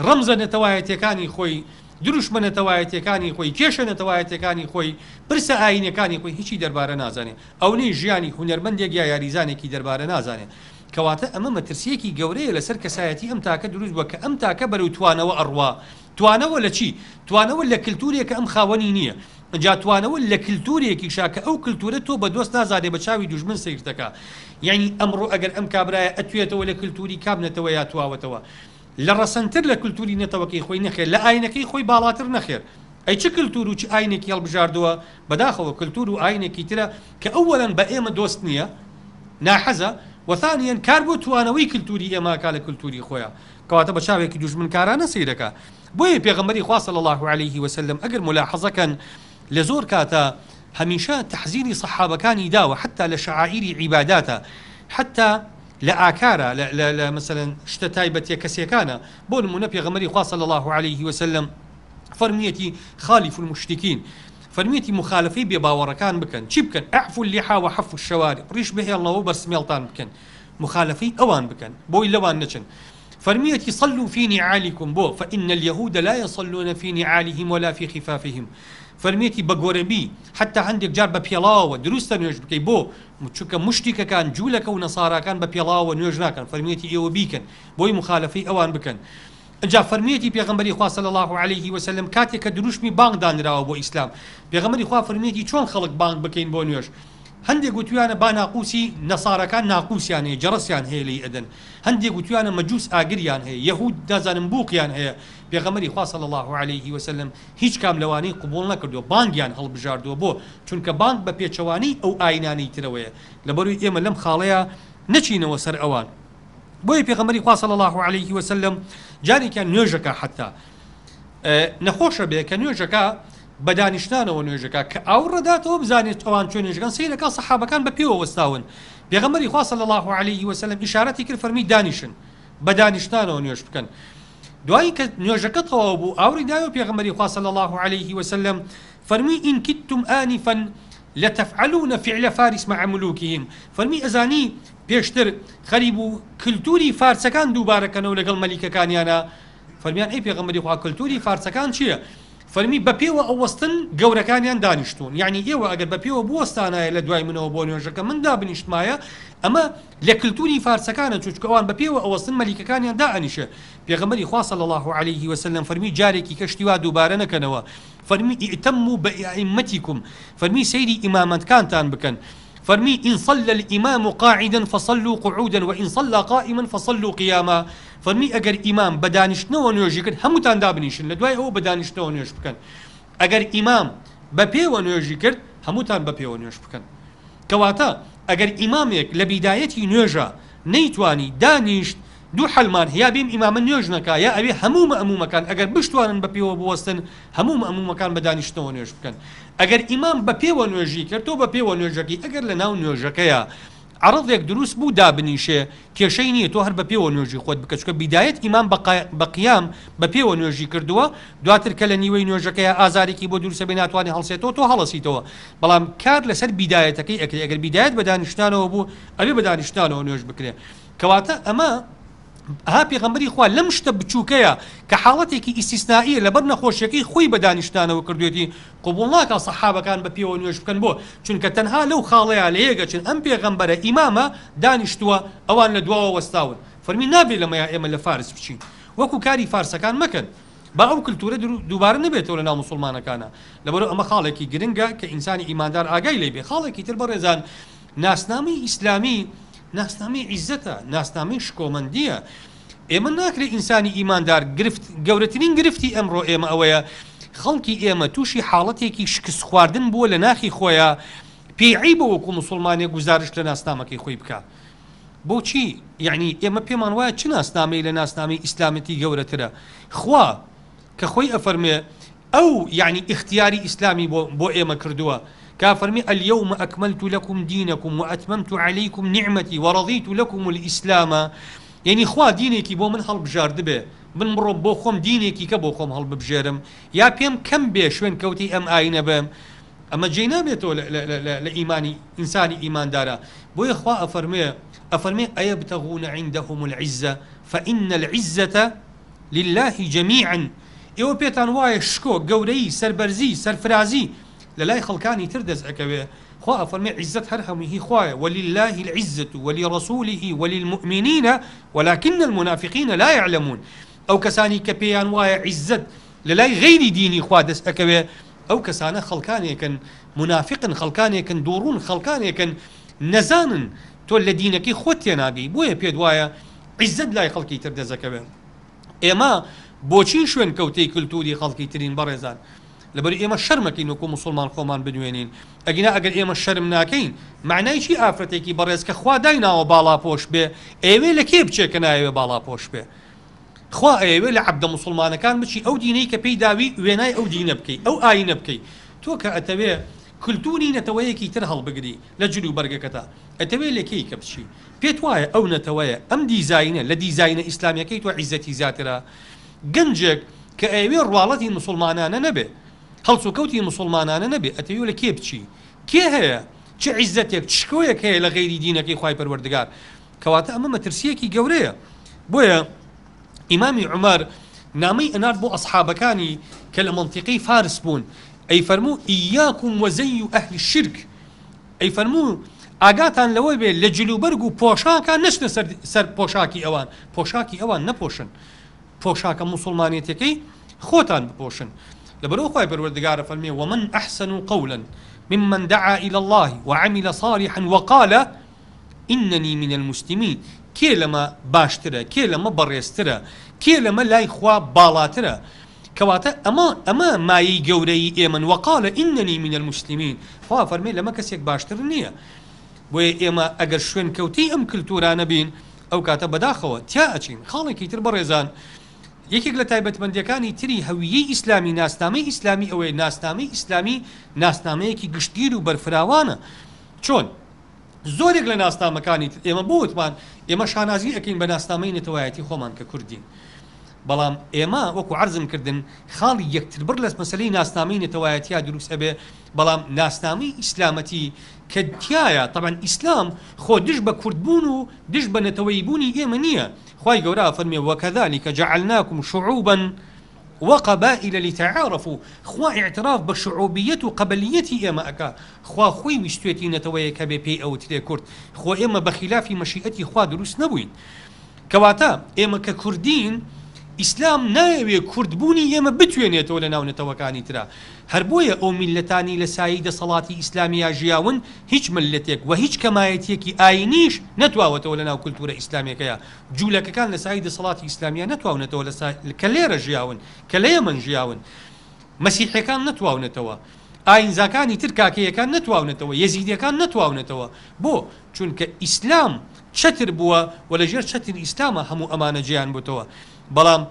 ڕەمزە نەتەوایەتیەکانی خۆی دروشمە نەتەوایەتیەکانی خۆی کێشە نەتەوایەتیەکانی خۆی پرسە ئاینەکانی خۆی هیچی دەربارە نازانێ ئەو نەی ژیانی هونەرمەندێک یا یاریزانێکی دەربارە نازانێ کەواتە ئەمە مەترسیەکی گەورەیە لەسەر کەسایەتی ئەم تاکە دروست بووە کە ئەم تاکە بەرەو توانەوە ئەڕوا توانەوە لە چی؟ توانەوە لە کللتورێکە ئەم خاوەنی نییە جا توانەوە لە کللتورێکی شاکە ئەو کللتورە تۆ بە دۆست نازانێ بە چاوی دوژمن سیرتەکە یعنی ئەمڕۆ ئەگەر ئەم کابرایە ئەتوێتەوە لە کللتوری کابنێتەوە یا تواوەتەوە لە ڕەسەنتر لە کللتوری نەتەوەکەی خۆی نەخێر لە ئاینەکەی خۆی باڵاتر نەخێر ئەی چ کللتور و چ ئاینێکی هەڵبژاردووە بەداخەوە کللتور و ئاینێکی ترە کە ئەوەڵەن بە ئێمە دۆست نییە ناحەزە وەثانیان کار بۆ توانەوەی کللتوری ئێماکە لە کللتوری خۆیان کەواتە بە چاوێکی دوژمنکارانە سیرەکە بۆیە پێغەمبەری خوا صلی الله عليه وسلم ئەگەر ملاحەزەکەن لە زۆر کاتە هەمیشە تەحزیری سەحابەکانی داوە حتا لە شەعائیری عیباداتە حتا لە ئاکارە لە مثلا شتە تایبەتیە کەسێکانە بۆ نمونە پێغەمبەری خوا صلی الله عليه وسلم فەرمیەتی خالیف المشتکین فەرمیەتی مخالفەی بێباوەڕەکان بکەن چی بکەن؟ ئەعفوا اللحا وحفوا الشوارب ڕیش بهێڵنەوە بەرسمێڵتان بکەن مخالفەی ئەوان بکەن بۆی لەوان نەچن فرميتي صلوا في نعالكم بو فإن اليهود لا يصلون في نعالهم ولا في خفافهم فرميتي بقوربي حتى عندك جار ببيلاوة دروستا نيوج بكي بو چونکە مشتێکە کان جوولەکە و نەساراکان بە پێڵاوە نوێژ ناکەن فەرمیێتی ئێوە بیکەن بۆی مخالفەی ئەوان بکەن اینجا فەرمیێتی پێغەمبەری خوا صلی الله عليه وسلم کاتێک کە دروشمی بانگ دانراوە بۆ ئیسلام پێغەمبەری خوا فەرمیێتی چۆن خەڵک بانگ بکەین بۆ نوێژ هەندێک گوتویانە با ناقوسی نەسارەکان ناقوسیان هەیە جەڕسیان هەیە لێی ئەدەن هەندێک گوتویانە مەجووس ئاگریان هەیە یەهود دازانم بووقیان هەیە پێغەمبەری خوا صلی الله عليه وسلم هیچ کام لەوانەی قبوڵ نەکردووە بانگیان هەڵبژاردووە بۆ چونکە بانگ بە پێچەوانی ئەو ئاینانەی ترەوەیە لەبەروی ئێمە لەم خاڵەیە نەچینەوە سەر ئەوان بۆیە پێغەمبەری خوا صلی الله عليه وسلم جارێکیان نوێژەکە حتا نەخۆشە بێ کە نوێژەکە بەدانیشتانەوە نوێژەکە کە ئاو ڕەداتەوە بزانێت ئەوان چۆن نوێژەکەن سەیرەکە سەحابەکان بە پێوە وەستاون پێغەمبەری خوا صلی الله عليه وسلم ئیشارەتی کرد فەرمی دانیشن بەدانیشتانەوە نوێژ بکەن دوایی کە نوێژەکە تەواو بوو ئاوری دایەوە پێغەمبەری خوا صلی الله عليه وسلم فەرمی ئین کدتم ئانفا لتفعلون فعل فارس مع ملوكهم فەرمی ئەزانی پێشتر خەریب و کلتوری فارسەکان دووبارەکەنەوە لەگەڵ مەلیکەکانیانە فەرمیان ئەی پێغەمبەری خوا کلتوری فارسەکان چییە فەرمی بە پێوە ئەوەستن گەورەکانیان دانیشتون یعنی ئێوە ئەگەر بە پێوە بوەستانایە لە دوای منەوە بۆ نوێژەکە مندا بنیشتمایە ئەمە لە کللتوری فارسەکانە چوچکەوان بە پێوە ئەوەستن مەلیکەکانیان دائنیشە پێغەمبەری خوا صلی الله عليه وسلم فەرمی جارێکی کەشتی وا دووبارە نەکەنەوە فەرمی ئیتەموا بئیمەتیکم فەرمی سەیری ئیمامەتکانتان بکەن فرمي إن صلى الإمام قاعدا فصلوا قعودا وإن صلى قائما فصلوا قياما فرمي أجر إمام بدانشنا ونيوجي كن هم تندابنيشن لدواي هو بدانشنا ونيوج بكن أجر إمام ببي ونيوجي كن هم تان ببي ونيوج بكن كواتا أجر إمامك لبدايتي نيوجا نيتواني دانيشت دو حلمان هي بيم إمام نيوجنكا يا أبي هموم مكان أجر بشتوان ببي وبوستن هموم مكان بدانشنا ونيوج بكن ئەگەر ئیمام بە پێوە نوێژی کرد تۆ بە پێوە نوێژەکەی ئەگەر لە ناو نوێژەکەیە عەرەضێک دروست بوو دابنیشێ کێشەی نییە تۆ هەر بە پێوە نوێژی خۆت بکە چونکە بیدایەت ئیمام بە قیام بە پێوە نوێژی کردووە دواتر کە لە نیوەی نوێژەکەیە ئازارێکی بۆ دروستە بێ ناتوانێ هەڵسێتەوە تۆ هەڵەسیتەوە بەڵام کار لەسەر بیدایەتەکەی ئەکرێ ئەگەر بیدایەت بە دانیشتانەوە بوو ئەبێ بە دانیشتانەوە نوێژ بکرێ کەواتە ئەمە ها پێغەمبەری خوا لەم شتە بچووکەیە کە حاڵەتێکی ئیستیسنائیە لەبەر نەخۆشیەکەی خۆی بە دانیشتانەوە کردوێتی قبوڵ ناکە سەحابەکان بە پێوە نوێژ بکەن بۆ چونکە تەنها لەو خاڵەیە لە یەکەچن ئەم پێغەمبەرە ئیمامە دانیشتووە ئەوان لە دواوە وەستاون فەرمی نابێت لەمەیە ئێمە لە فارس بچین وەکو کاری فارسەکان مەکەن با ئەو کلتورە دووبارە نبێتەوە لە ناو موسڵمانەکانە لەبەرەوە ئەمە خاڵێکی گرنگە کە ئینسانی ئیماندار ئاگای لێ بێ خاڵێکی تر بەڕێزان ناسنامەی ئیسلامی ناسنامەی عیزەتە ناسنامەی شکۆمەندیە ئێمە ناکرێت ئینسانی ئیماندار گەورەترین گرفتی ئەمڕۆ ئێمە ئەوەیە خەڵکی ئێمە تووشی حاڵەتێکی شکست خواردن بووە لە ناخی خۆیە پێعی بە وەکو موسڵمانێک گزارش لە ناسنامەکەی خۆی بکە بۆچی یعنی ئێمە پێمان وایە چ ناسنامەی لە ناسنامەی ئیسلامەتی گەورەترە خوا کە خۆی ئەفەرمێ ئەو یعنی اختیاری ئیسلامی بۆ ئێمە کردووە كافرمي اليوم أكملت لكم دينكم وأتممت عليكم نعمتي ورضيت لكم الإسلام يعني خوا دينيكي بو من هەڵبژارد بێ من بڕۆ بۆ خۆم دینێکی کە بۆ خۆم هەڵببژێرم یا پێم کەم بێ شوێن کەوتی ئەم ئاینە بم ئەمە جێ نابێتەوە لە ئیمانی ئینسانی ئیماندارە بۆیە خوا ئەفەرمێ ئەیەبتەغون عندهم العزة فإن العزة لله جميعا ئێوە پێتان وایە شکۆ گەورەی سەربەرزی سەرفرازی لە لای خەڵکانی تر دەستەکەوێ خوا أفرمي عزة هرهمه خوايا ولله العزة ولرسوله وللمؤمنين ولكن المنافقين لا يعلمون أو كساني كبيان وايا عزة للاي غير ديني خوادس أكوي أو كسانا خلقان يكن منافق خلقان يكن دورون خلقان يكن نزان تول دينك خوت يناقي بويا بيد وايا عزة لا خلقي تردز أكوي إما بوچين شوين كوتي كلتوري خلقي ترين برزان لبر ئێمە شەرمەکەین وەکو موسڵمان خۆمان بنوێنین ئەگەر ئێمە شەرم ناکەین معنای چی ئافرەتێکی بەڕێز کە خوا دایناوە باڵاپۆش بێ ئێوێ لە کێ بچێ کە نایەوێ باڵاپۆش بێ خوا ئێوێ لە عەبدە موسڵمانەکان بچی ئەو دینەی کە پێی داوی وێنای ئەو دینە بکەی ئەو ئاینە بکەی تۆ کە ئەتەوێ کلتوری نەتەوەیەکی تر هەڵبگری لە جلو بەرگەکەتە ئەتەوێ لە کێی کە بچی پێت وایە ئەو نەتەوەیە ئەم دیزاینە لە دیزاینە ئیسلامیەکەی تۆ عیزەتی زیاترە گەنجێک کە ئێوێ ڕواڵەتی موسڵمانانە نەبێ هەڵسوکەوتی مسلمانانە نەبێ ئەتەوی لە کێ بچی کێ هەیە چه عیزەتێک چشکۆیەک هەیە لە غەیری دینەکەی خوای پەروەردگار کەواتە ئەمە مەترسیەکی گەورەیە بۆیە ئیمامی عومەر نامەی ئەنارد بۆ ئەسحابەکانی کە لە مەنتیقەی فارس بوون ئەی فەرموو ئیاکم وەزەی و ئەهلی الشرک ئەی فەرموو ئاگاتان لەوەی بێ لە جلوبەرگ و پۆشاکان نەچنە سەر پۆشاکی ئەوان پۆشاکی ئەوان نەپۆشن پۆشاکە موسڵمانێتەکەی خۆتان بپۆشن لبرو خواهي پروردگار فرمي ومن أحسن قولا ممن دعا إلى الله وعمل صالحا وقال إنني من المسلمين كي لما باشترا كي لما بريسترا كي لما لا يخوا بالاترا كواتا أما ما يجوري إيمن وقال إنني من المسلمين فها فرمي لما كسيك باشتر نية وي إيما أقر شوين كوتي أم كلتورانا بين أو كاتا بداخوة تيا أچين خالي كيتر بريزان یەکێک لە تایبەتمەندیەکانی تری هەویەی ئیسلامی ناسنامەی ئیسلامی ئەوەیە ناسنامەی ئیسلامی ناسنامەیەکی گشتگیر و بەرفراوانە چۆن زۆرێک لە ناسنامەکانی ئێمە بۆ وتمان ئێمە شانازی ئەکەین بە ناسنامەی نەتەوایەتی خۆمان کە کوردین بەڵام ئێمە وەکو عەرزم کردن خاڵی یەکتر بڕ لە مەسەلەی ناسنامەی نەتەوایەتیە دروست ئەبێ بەڵام ناسنامەی ئیسلامەتی کە تایە طبعا ئیسلام خۆ دش بە کوردبوون و دش بە نەتەوەییبوونی ئێمە نییە خوای گەورە فەرمێ وەکەذالک جعلناکم شعوبا وقبائل لتعارفوا خوا اعتراف بشعوبية وقبلية إما أكا خوا خوي وشتويتي نتوي كبي بي أو تري كرد خوا إما بخلاف مشيئتي خوا دروس نبوين كواتا إما ككردين ئیسلام ناوێ کوردبوونی ئێمە بتوێنێتەوە لە ناو نەتەوەکانی ترا هەر بۆیە ئەو میلەتانی لە سایی دەسەڵاتی ئیسلامیا ژیاون هیچ ملەتێک و هیچ کەمایەتێکی ئاینیش نەتواوەتەوە لە ناو کولتورە ئیسلامیەکەیە جوولەکەکان لە سایی دەسەڵاتی ئیسلامیا نەتواونەتەوە کە لێرە ژیاون کە لە یەمەن ژیاون مەسیحیەکان نەتواونەتەوە ئاینزاکانی تر کاکەیەکان نەتواونەتەوە یەزیدیەکان نەتواونەتەوە بۆ چونکە ئیسلام چەتر بووە و لەژێر چەتر ئیسلامە هەموو ئەمانە جیان بووتەوە بەڵام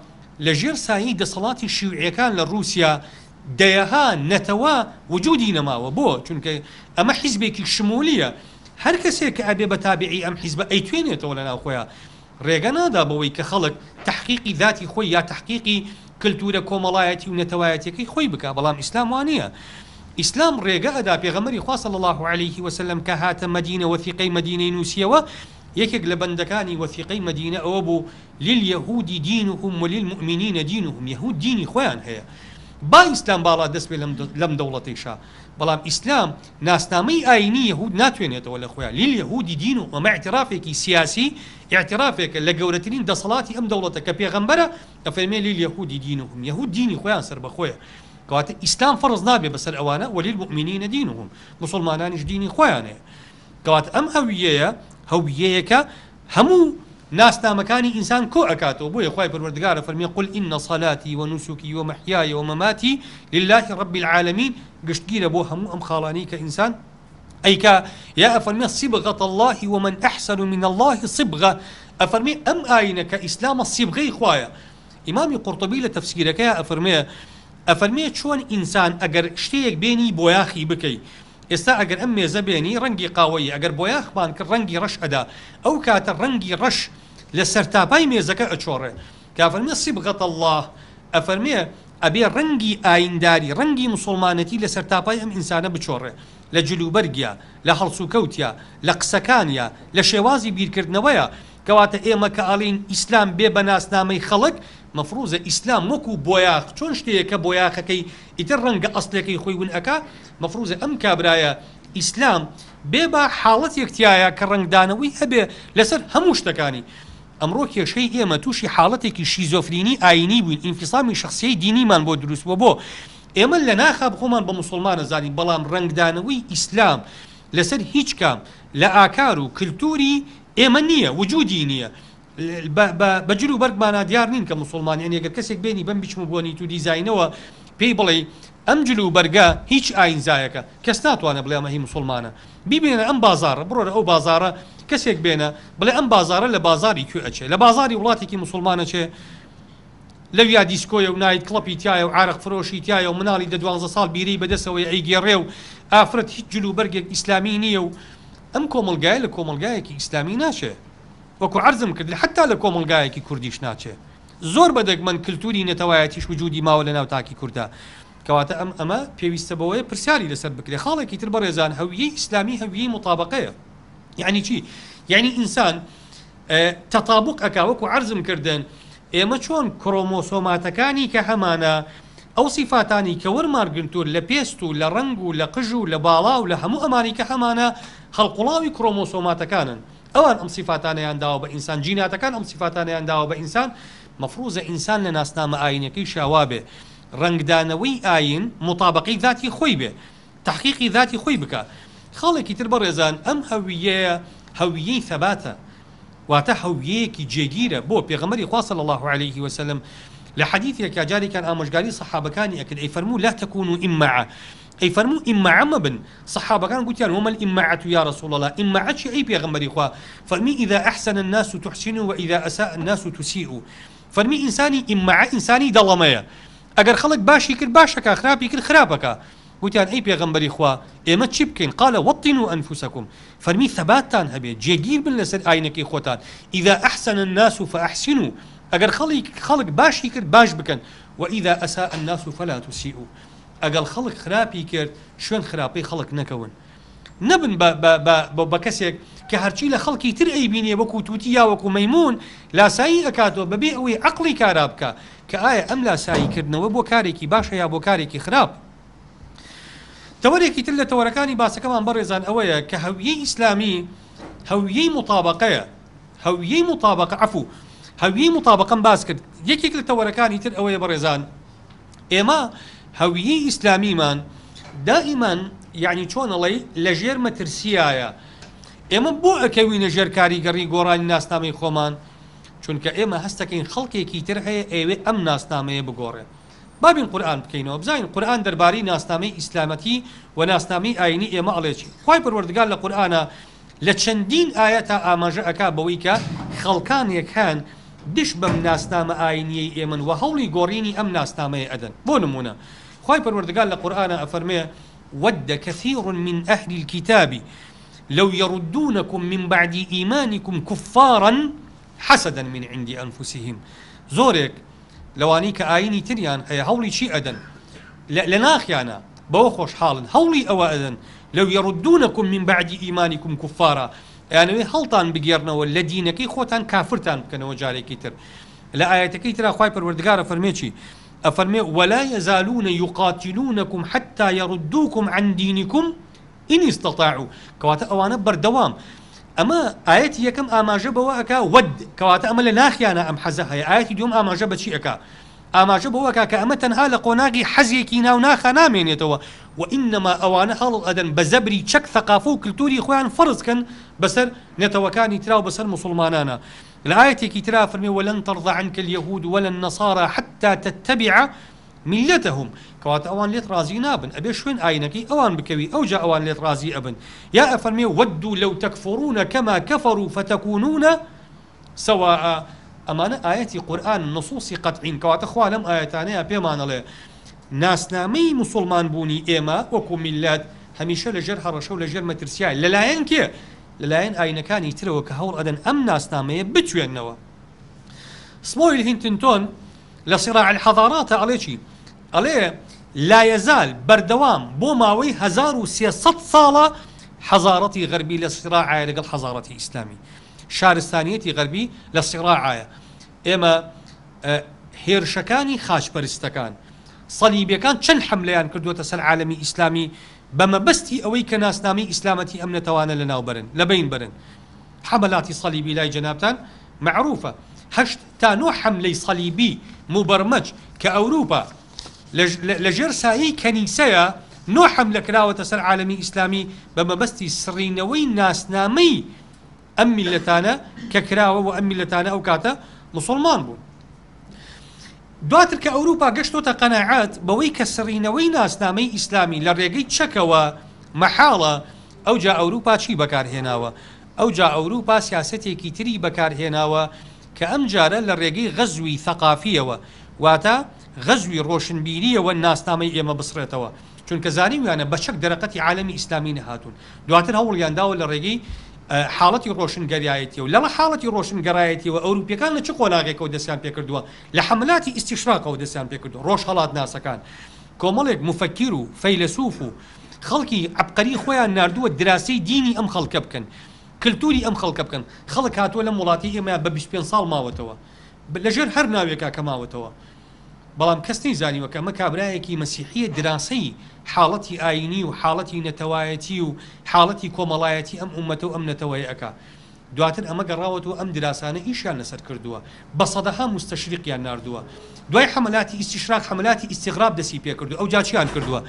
لەژێر سایی دەسەڵاتی شیوعیەکان لە رووسیا دەیەها نەتەوە وجودی نەماوە بۆ چونکە ئەمە حیزبێکی شمولیە هەر کەسێک کە ئەبێ بە تابعی ئەم حیزبە ئەیتوێنێتەوە لە ناو خۆیان ڕێگە نادا بەوەی کە خەڵک تحقیقی ذاتی خۆی یا تحقیقی کلتورە کۆمەڵایەتی و نەتەوایەتەکەی خۆی بکە بەڵام ئیسلام وانە ئیسلام ڕێگە ئەدا پێغەمبەری خوا صلی الله عليه وسلم کە هاتە مەدینە وەثیقەی مەدینەی نووسیەوە یەکێک لە بەندەکانی وەثیقەی مەدینە ئەوە بوو لليهود دينهم وللمؤمنين دينهم یەهود دینی خۆیان هەیە با ئیسلام باڵا دەست پێ لەم دەوڵەتەیشا بەڵام ئیسلام ناسنامەی ئاینی یەهود ناتوێنێتەوە لە خۆیان لليهود دینهم ئەمە اعترافێکی سیاسی اعترافێکە لە گەورەترین دەسەڵاتی ئەم دەوڵەتە کە پێغەمبەرە ئەفەرمێ لليهود دینهم یەهود دینی خۆیان سەر بەخۆیە کەواتە ئیسلام فەرز نابێ بەسەر ئەوانە وللمؤمنين دینهم مسلمانانیش دینی خۆیان هەیە کەواتە ئەم هەویەیەکە هەموو ناسنامەکانی ئینسان کۆ ئەکاتەوە بۆیە خوای پەروەردگارە فەرمێ قل إن صلاتي ونسكي ومحياي ومماتي لله رب العالمين گشتگیرە بۆ هەموو ئەم خاڵانەی کە ئینسان ئەیکا یا ئەفەرمێ صبغة الله ومن أحسن من الله صبغة ئەفەرمێ ئەم ئاینە کە ئیسلامە صبغەی خوایە ئیمامی قورطوبی لە تەفسیرەکەیە ئەفەرمێ چۆن ئینسان ئەگەر شتێک بێنی بۆیاخی بکەی ئێستا ئەگەر ئەم مێزە بێنی ڕەنگی قاوەیە ئەگەر بۆیاخمان کرد ڕەنگی ڕەش ئەدا ئەو کاتە ڕەنگی ڕەش لە سەرتاپای مێزەکە ئەچۆڕێ کافەرمێ صبغة الله ئەفەرمێ ئەبێ ڕەنگی ئاینداری ڕەنگی مسلمانەتی لە سەرتاپای ئەم ئینسانە بچۆڕێ لە جلوبەرگیا لە هەڵسوکەوتیا لە قسەکانیا لە شێوازی بیرکردنەوەیە کەواتە ئێمە کە ئاڵین ئیسلام بێ بە ناسنامەی خەڵک مەفروزە ئیسلام وەکو بۆیاخ چۆن شتەیەکە بۆیاخەکەی ئیتر ڕەنگە ئەسڵەکەی خۆی ون ئەکا مەفروزە ئەم کابرایە ئیسلام بێ بە حاڵەتێکتیایە کە ڕنگدانەوەی هەبێ لەسەر هەموو شتەکانی ئەمڕۆ کێشەی ئێمە تووشی حاڵەتێکی شیزۆفرینی ئاینی بووین ئینفیسامی شخصیەی دینیمان بۆ دروستبووە بۆ ئێمە لە ناخاب خۆمان بە مسلمانە زانین بەڵام ڕنگدانەوەی ئیسلام لەسەر هیچ کام لە ئاکار و کللتوری ئێمە نییە وجودی نییە بەجل و بەرگمانە دیار نین کە مسلمانی ئەگەر کەسێک بێنی بەم بیچم بۆنی تو دیزاینەوە پێی بڵێ ئەم جل و بەرگە هیچ ئاینزایەکە کەس ناتوانێت بڵێ ئەمە هی مسلمانە بیبێنە ئەم بازارە بڕۆرە ئەو بازارە کەسێک بێنە بڵێ ئەم بازارە لە بازاری کوێ ئەچێ لە بازاری وڵاتێکی مسلمانە چێ لەویا دیسکۆیە و نایت کڵەپی تایە و عارق فرۆشی تایە و مناڵی دە 12 ساڵ بیری بەدەستەوەی ئەیگێڕێ و ئافرەت هیچ جل و بەرگێک ئیسلامی نییە و ئەم کۆمەلگایە لە کۆمەلگایەکی ئیسلامی ناچێ وەکو عەرزم کرد حتا لە کۆمەلگایەکی کوردیش ناچێ زۆر بەدەگمەن کللتوری نەتەوایەتیش وجودی ماوە لە ناو تاکی کووردا کەواتە ئەمە پێویستە بەوەیە پرسیاری لەسەر بکرێ خاڵێکی تر بەڕێزان هەویەی ئیسلامی هەویەی مطابقەیە یعنی چی یعنی ئینسان تەطابق ئەکا وەکو عەرزم کردن ئێمە چۆن کڕۆمۆسۆماتەکانی کە هەمانە ئەو سیفاتانی کە وەرمارگنتور لە پێست و لە ڕنگ و لە قژ و لە باڵا و لە هەموو ئەمانی کە هەمانە هەڵقوڵاوی کڕۆمۆسۆماتەکانن ئەوان ئەم سیفاتانەیان داوە بە ئینسان جیناتەکان ئەم سیفاتانەیان داوە بە ئینسان مەفروزە ئینسان لە ناسنامە ئاینەکەی شاوا بێ ڕنگدانەوەی ئاین مطابقی ذاتی خۆی بێ تحقیقی ذاتی خۆی بکە خاڵێکی تر بەڕێزان ئەم هەویەی ثەباتە واتە هەویەیەکی جێگیرە بۆ پێغەمبەری خوا صلی الله عليه وسلم لە حەدیثێک جارێکان ئامۆژگاری سەحابەکانی ئەکرد ئەی فەرموو لا تكونوا ئیمەعە ئەی فەرموو ئیمەعە مەبن سەحابەکان گوتیان وما الئیمەعەة یا رسول الله ئیمەعە چی ئەی پێغەمبەری خوا فەرمی إذا أحسن الناس تحسنوا وإذا أساء الناس تسيئوا فەرمی ئینسانی ئیمەعە ئینسانی دەڵەمەیە ئەگەر خەڵک باشی کرد باشەکە خراپی کرد خراپەکە وتیان ئەی پێغەمبەری خوا ئێمە چی بکەین قال وطنوا أنفسكم فەرمی ثەباتتان هەبێت جێگیر بن لەسەر ئاینەکەی خۆتان إذا أحسن الناس فأحسنوا ئەگەر خەڵک باشی کرد باش بکەن وإذا أساء الناس فلا تسيئوا ئەگەر خەڵک خراپی کرد شوێن خراپەی خەڵک نەکەون نەبن بە کەسێک کە هەرچی لە خەڵکی تر ئەیبینێ وەکو تووتی یا وەکو مەیمون لاسایی ئەکاتەوە بەبێ ئەوەی عەقڵی کارا بکە کە ئایا ئەم لاساییکردنەوە بۆ کارێکی باشە یا بۆ کارێکی خراپ. تەوەرێکی تر لە تەوەرەکانی باسەکەمان بەڕێزان ئەوەیە کە هەویەی ئیسلامی هەویەی مطابقەیە، هەویەی مطابقە عەفوو هەویەی مطابقەم باس کرد. یەکێک لە تەوەرەکانی تر ئەوەیە بەڕێزان ئێمە هەویەی ئیسلامیمان دائیمان یعنی چۆن ئەڵێ لەژێر مەترسیایە. ئێمە بۆ ئەکەوینە ژێر کاریگەڕی گۆڕانی ناسنامەی خۆمان چونکە ئێمە هەستەکەین خەڵکێکی تر هەیە ئێوێ ئەم ناسنامەیە بگۆڕێ. بابین قورئان بکەینەوە بزانین قورئان دەربارەی ناسنامەی ئیسلامەتی و ناسنامەی ئاینی ئێمە ئەڵێکی خوای پەروەردگار لە قورئانە لە چەندین ئاەتە ئاماژە ئەکا بەوەی کە خەڵکانێک هەن دش بەم ناسنامە ئاینیەی ئێمن و هەوڵی گۆڕینی ئەم ناسنامەیە ئەدەن. بۆ نمونە خوای پەروەردگار لە قورئانە ئەفەرمێ ود كثير من أهل الكتاب لو يردونكم من بعد إيمانكم كفارا حسدا من عند أنفسهم. زورك لواني كآيني تريان هي هولي شيء أدن لناخيانا بوخوش حالا هولي أو أدن لو يردونكم من بعد إيمانكم كفارا يعني هلطان بقيرنا والذين خوتان كافرتان كانوا جاري كتر لآية كتر أخوي پروردگار فرميتشي أفرمي ولا يزالون يقاتلونكم حتى يردوكم عن دينكم إن استطاعوا كواتا أوانا بردوام. أما آياتي يكم آماجة بواكا ود كواتا أما لناخيانا أم حزها آياتي ديوم آماجة بشي أكا آماجة بواكا كأما تنها لقوناقي حزيكي ناوناخا نامين يتوا وإنما أوانا حال الأدن بزبري تشك ثقافو كلتوري إخوان فرز كان بسر نتوكاني تراو بسر مسلمانانا. الآية كترا فرمي ولن ترضى عنك اليهود ولا النصارى حتى تتبع ملتهم كوات أوان ليت رازي نابن أبي شوين آينكي أوان بكوي أو جاء أوان ليت رازي أبن يا أفرمي ودوا لو تكفرون كما كفروا فتكونون سواء. أمانة آياتي قرآن نصوصي قطعين كوات أخوانم آياتانيا بيمان الله ناس نامي مسلمان بوني إيما وكو ملات هميشه لجر هرشو لجر مترسياي للاين كي للاين آينكاني تروا كهول أدن أم ناس نامي بتوين النوا سموي الهنتنتون لصراع الحضارات عليه عليه لا يزال بردوام بوماوي 1300 صالة حضارتي غربي لصراع لقل حضارتي إسلامي شارستانيتي غربي لصراع إما هيرشكاني خاش برستكان صليبي كان چەند حمليان كردوة سل عالمي إسلامي بما بستي أوي كناس نامي إسلامتي أمن توانا لناو برن لبين برن حملاتي صليبي لاي جنابتان معروفة هشت تانو حملي صليبي مبرمج كأوروبا لجرسائي كنيسية نوع حملة كراوة سل عالمي إسلامي بما بستي سرينوي ناس نامي أم ملتانا ككراوة وأم ملتانا أو كاتا مسلمان بون دواتر کە ئەوروپا گەشتۆتە قەناعات بەوەی کە سڕینەوەی ناسنامەی ئیسلامی لە ڕێگەی چەکەوە مەحاڵە ئەوجا ئەوروپا چی بەکارهێناوە ئەوجا ئەوروپا سیاسەتێکی تری بەکارهێناوە کە ئەم جارە لە ڕێگەی غەزوی ثەقافیەوە واتە غەزوی ڕۆشنبیریەوە ناسنامەی ئێمە بسڕێتەوە چونکە زانیویانە بە چەک دەرەقەتی عالەمی ئیسلامی نەهاتوون دواتر هەوڵیانداوە لە ڕێگەی حاڵەتی ڕۆشنگەرایەتیەوە لەڵە حاڵەتی ڕۆشنگەرایەتیەوە ئەوروپیەکان لە چ قۆلاغێکەوە دەستیان پێکردووە لە حملاتی ئیستیشراقەوە دەستیان پێکردووە ڕۆژ هەڵات ناسەکان کۆمەڵێک مفەکیر و فەیلسوف و خەڵکی عەبقەری خۆیان ناردووە دراسی دینی ئەم خەڵکە بکەن کللتوری ئەم خەڵکە بکەن خەڵک هاتووە لە وڵاتی ئێمە بە 25 ساڵ ماوەتەوە لەژێر هەر ناوێکا کە ماوەتەوە بەڵام کەس نەیزانیوە کە ئەمە کابرایەکی مەسیحیە دراسی حاڵەتی ئاینی و حاڵەتی نەتەوایەتی و حاڵەتی کۆمەڵایەتی ئەم ئومەتە و ئەم نەتەوەی ئەکا دواتر ئەمە گەڕاوەتەوە ئەم دراسانە ئیشیان لەسەر کردووە بە سەدەها مستەشریقیان ناردووە دوای حملاتی ئیستیشراق حملاتی ئیستیغراب دەستی پێکردو ئەو جا چیان کردووە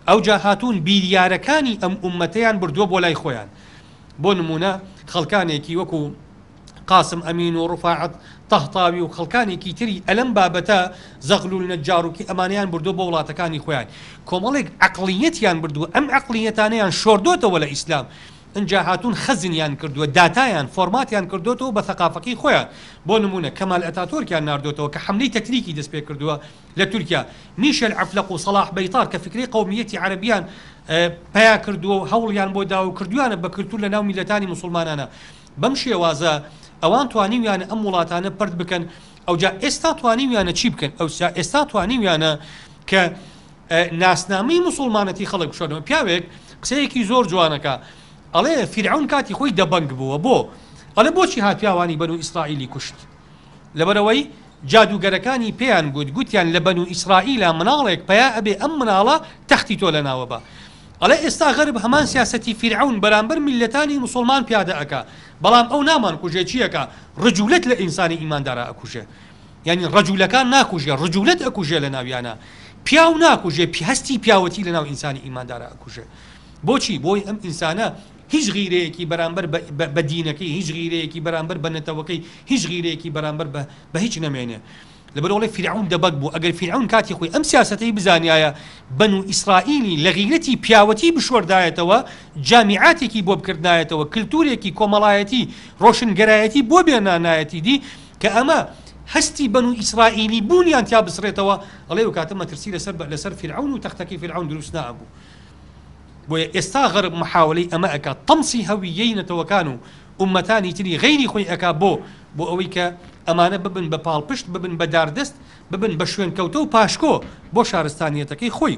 ئەو جا هاتوون بیریارەکانی ئەم ئومەتەیان بردووە بۆ لای خۆیان بۆ نمونە خەڵکانێکی وەکو قاسم ئەمین و ڕفاعەت تەحتاوی و خەڵکانێکی تری ئەلەم بابەتە زەغلول نەجاروکی ئەمانیان بردووە بۆ وڵاتەکانی خۆیان کۆمەڵێک عەقڵیەتیان بردووە ئەم عەقڵیەتانەیان شۆردۆتەوە لە ئیسلام ئەنجا هاتوون خەزنیان کردووە داتایان فۆرماتیان کردوتەوە بە ثەقافەکەی خۆیان بۆ نمونە کەمال ئەتاتۆرکیان ناردوتەوە کە حملەی تەکریکی دەست پێ کردووە لە تورکیا میشل عەفلەق و سەلاح بەیتار کە فکری قەومیەتی عەرەبیان پیا کردووە و هەوڵیان بۆ داو کردویانە بە کللتور لە ناو میلەتانی مسلمانانە بەم شێوازە ئەوان توانیویانە ئەم وڵاتانە پرد بکەن ئەوجا ئێستا توانیویانە چی بکەن ئێستا توانیویانە کە ناسنامەی مسلمانەتی خەڵک بشۆنەوە پیاوێک قسەیەکی زۆر جوانەکە ئەڵێ فیرعون کاتی خۆی دەبنگ بووە بۆ ئەڵێ بۆچی هات پیاوانی بەنو ئیسرائیلی کوشت لەبەرەوەی جادوگەرەکانی پێیان گوتیان لە بەنو ئیسرائیلە مناڵێک پیا ئەبێ ئەم مناڵە تەختی تۆ لەناوە بە ئەڵێ ئێستا غەرب هەمان سیاسەتی فیرعون بەرامبەر میلەتانی موسڵمان پیادە ئەکا بەڵام ئەو نامان کوژێ چیەکە ڕجولەت لە ئینسانی ئیماندارە ئەکوژێ یعنی ڕجولەکان ناکوژێ ڕجولەت ئەکوژێ لە ناویانە پیاو ناکوژێ هەستی پیاوەتی لە ناو ئینسانی ئیماندارە ئەکوژێ بۆچی بۆی ئەم ئینسانە هیچ غیرەیەکی بەرامبەر بە دینەکەی هیچ غیرەیەکی بەرامبەر بە نەتەوەکەی هیچ غیرەیەکی بەرامبەر بە هیچ نەمێنێ لەبەرەوەی فیرعون دەبەک بوو ئەگەر فیرعون کاتی خۆی ئەم سیاسەتەی بزانایە بەنو ئیسرائیلی لە غیرەتی پیاوەتی بشوەردایەتەوە جامیعاتێکی بۆ بکردایەتەوە کللتورێکی کۆمەڵایەتی ڕۆشنگەرایەتی بۆ بێنانایەتی دی کە ئەمە هەستی بەنو ئیسرائیلی بوونیان تیا بسرێتەوە ئەڵێ و کاتە مەترسی لەسەر فیرعون و تەختەکەی فیرعون دروست نابوو بۆیە ئێستا غەرب محاولەی ئەمە ئەکا تەمسی هەویەی نەتەوەکان و ئومەتانی تری غەیری خۆی ئەکا بۆ ئەوەی کە ئەمانە ببن بە پاڵپشت ببن بە داردەست ببن بە شوێن کەوتە و پاشکۆ بۆ شارستانیەتەکەی خۆی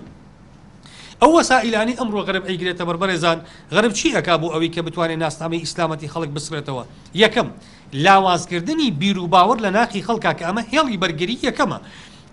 ئەو وەسائلانی ئەمڕۆ غەرب ئەیگرێتە بەربەرێزان غەرب چی ئەکا بۆ ئەوەی کە بتوانێت ناسنامەی ئیسلامەتی خەڵک بسرێتەوە یەکەم لاوازکردنی بیر و باوەڕ لە ناخی خەڵکا کە ئەمە هێڵی بەرگری یەکەمە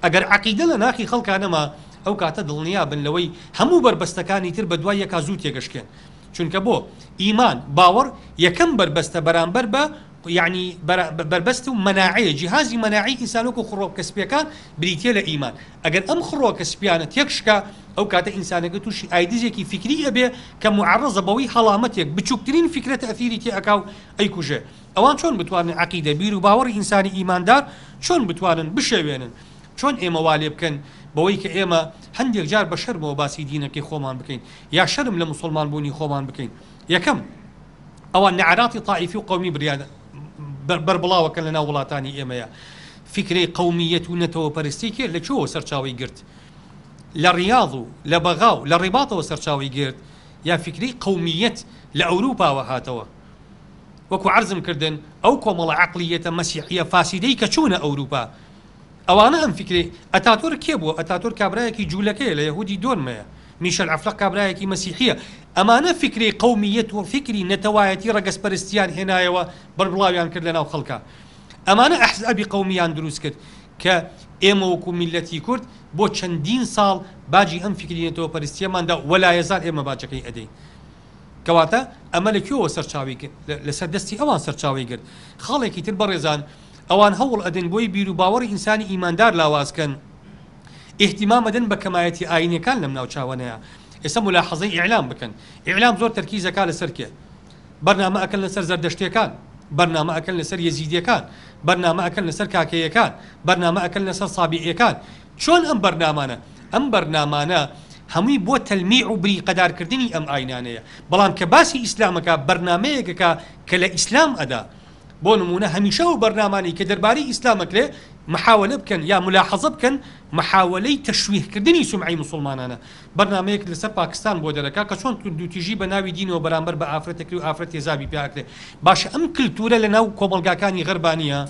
ئەگەر عەقیدە لە ناخی خەڵکانەما ئەو کاتە دڵنیا بن لەوەی هەموو بربەستەکانی تر بە دوای یەکا زوو تێگەشکێن چونکە بۆ ئیمان باوەڕ یەکەم بربەستە بەرامبەر بە يعني بربست مناعية جهازي مناعي إنسانك خروق كسبيكان بريتيا لإيمان أجر أم خروق كسبيانة يكشكا أو كاتا إنسانك توشي أيديزيكي فكرية به كمعرضة بوي حلامتك بتشوكترين فكرة تأثيري تأكاو أي كوجه أوان شون بتوارن عقيدة بيرو باور إنساني إيمان دار شون بتوارن بشوينن شون إما والي بكن بوي كإما هنديك جار بشر مو باسي دينك خومان بكين يا شرم لمسلمان بوني خومان بكين يا كم أوان نعراتي طائفي وقومي بريادة بربلاوە کە لە ناو وڵاتانی ئێمەیە فکرەی قەومیەت و نەتەوەپەرستێکی لە چۆ سەرچاوی گرت لە ڕیاض و لە بەغاو لە ڕێباتەوە سەرچاوی گرت یا فکرەی قەومیەت لە ئەوروپاوە هاتەوە وەکو عەرزم کردن ئەو کۆمەڵە عەقلیەتە مەسیحیە فاسیدەی کە چوونە ئەوروپا ئەوانە ئەم فکرەی ئەتاتۆر کێ بووە ئەتاتۆر کابرایەکی جوولەکەیە لە یەهودی دۆنمەیە میشەل عەفلەق کابرایەکی مەسیحیە ئەمانە فکری قەومیەت و فکری نەتەوایەتی ڕەگەزپەرستیان هێنایەوە بەربڵاویان کرد لە ناو خەڵکا ئەمانە ئەحزابی قەومیان دروست کرد کە ئێمە وەکو میلەتی کورد بۆ چەندین ساڵ باجی ئەم فکری نەتەوەپەرستیەماندا وەلایەزار ئێمە باجەکەی ئەدەین کەواتە ئەمە لەکوێوە سەرچاوی کرد لەسەر دەستی ئەوان سەرچاوی کرد خاڵێکی تر بەڕێزان ئەوان هەوڵ ئەدەن بۆی بیر و باوەڕی ئینسانی ئیماندار لاوازکەن اهتمام دن بكمايتي آيني كان لم ناوچاونيا اسمو لاحظي اعلام بكن اعلام زور تركيزه كان لسركه برنامج اكل لسر زردشتي كان برنامج اكل لسر يزيدي كان برنامج اكل لسر كاكيه كان برنامج اكل لسر صابئيه كان شلون ام برنامجنا همي بو تلميع وبري قدار كردني ام آينانيه بلان كباسي اسلامك برنامجك كلا اسلام ادا بۆ نمونە هەمیشە و بەرنامانی کە دەربارەی ئیسلامەک لێ محاولە بکەن یا ملاحەزە بکەن محاولەی تەشویهکردنی سومعی مسلمانانە بەرنامەیەک لەسەر پاکستان بۆ دەرەکا کە چۆن توندوتیژی بە ناوی دینەوە بەرامبەر بە ئافرەتێکی و ئافرەت تێزابی پێاکرێ باشە ئەم کلتورە لە ناو کۆمەڵگاکانی غەربانیە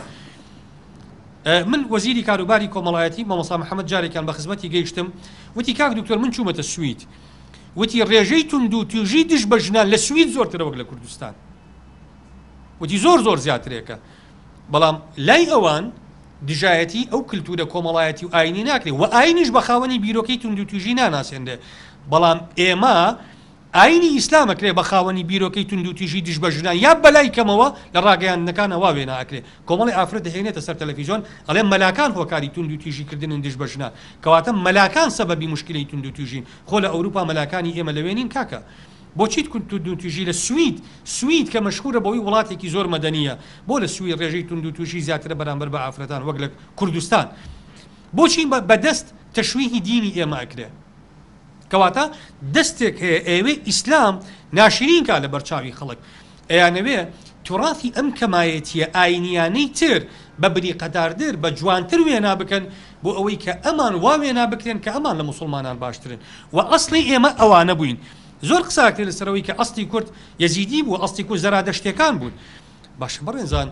من وەزیری کاروباری کۆمەڵایەتی مامۆستا محەممەد جارێکیان بە خزمەتی گەیشتم وتی کاک دکتۆر من چوومەتە سوید وتی ڕێژەی توندوتیژی دژ بە ژنان لە سوید زۆرترە وەک لە کوردستان وتی زۆر زیاترێکە بەڵام لای ئەوان دژایەتی ئەو کلتورە کۆمەڵایەتی و ئاینی ناکرێت و ئاینیش بە خاوەنی بیرۆکەی توندوتیژی ناناسێندێ بەڵام ئێمە ئاینی ئیسلامەکرێ بە خاوەنی بیرۆکەی توندوتیژی دژ بە ژنان یا بەلای کەمەوە لە ڕاگەیاندنەکانەوە وێ ناکرێ کۆمەڵی ئافرەت دەهێنێتە سەر تەلەڤیزیۆن ئەڵێ مەلاکان هۆکاری توندوتیژیکردن دژ بە ژنان کەواتە مەلاکان سەبەبی موشکلەی توندوتیژین خۆ لە ئەوروپا مەلاکانی ئێمە لەوێ نین کاکە بۆچیت توندوتیژی لە سوید کە مەشهورە بەوەی وڵاتێکی زۆر مەدەنیە بۆ لە سوید ڕێژەی توندوتیژی زیاترە بەرامبەر بە ئافرەتان وەک لە کوردستان بۆچی بەدەست تەشویهی دینی ئێمە ئەکرێ کەواتە دەستێک هەیە ئێوێ ئیسلام ناشرین کا لە بەرچاوی خەڵک ئەیانەوێ توڕاثی ئەم کەمایەتیە ئاینیانەی تر بە بریقەداردر بە جوانتر وێنا بکەن بۆ ئەوەی کە ئەمان وا وێنا بکرێن کە ئەمان لە مسلمانان باشترن و ئەسڵی ئێمە ئەوانە بووین زۆر قساکرێت لەسەرەوەی کە ئەستی کورد یەزیدی بوو ئەستی کورد زەرادەشتەکان بوون باشە بەڕێنزان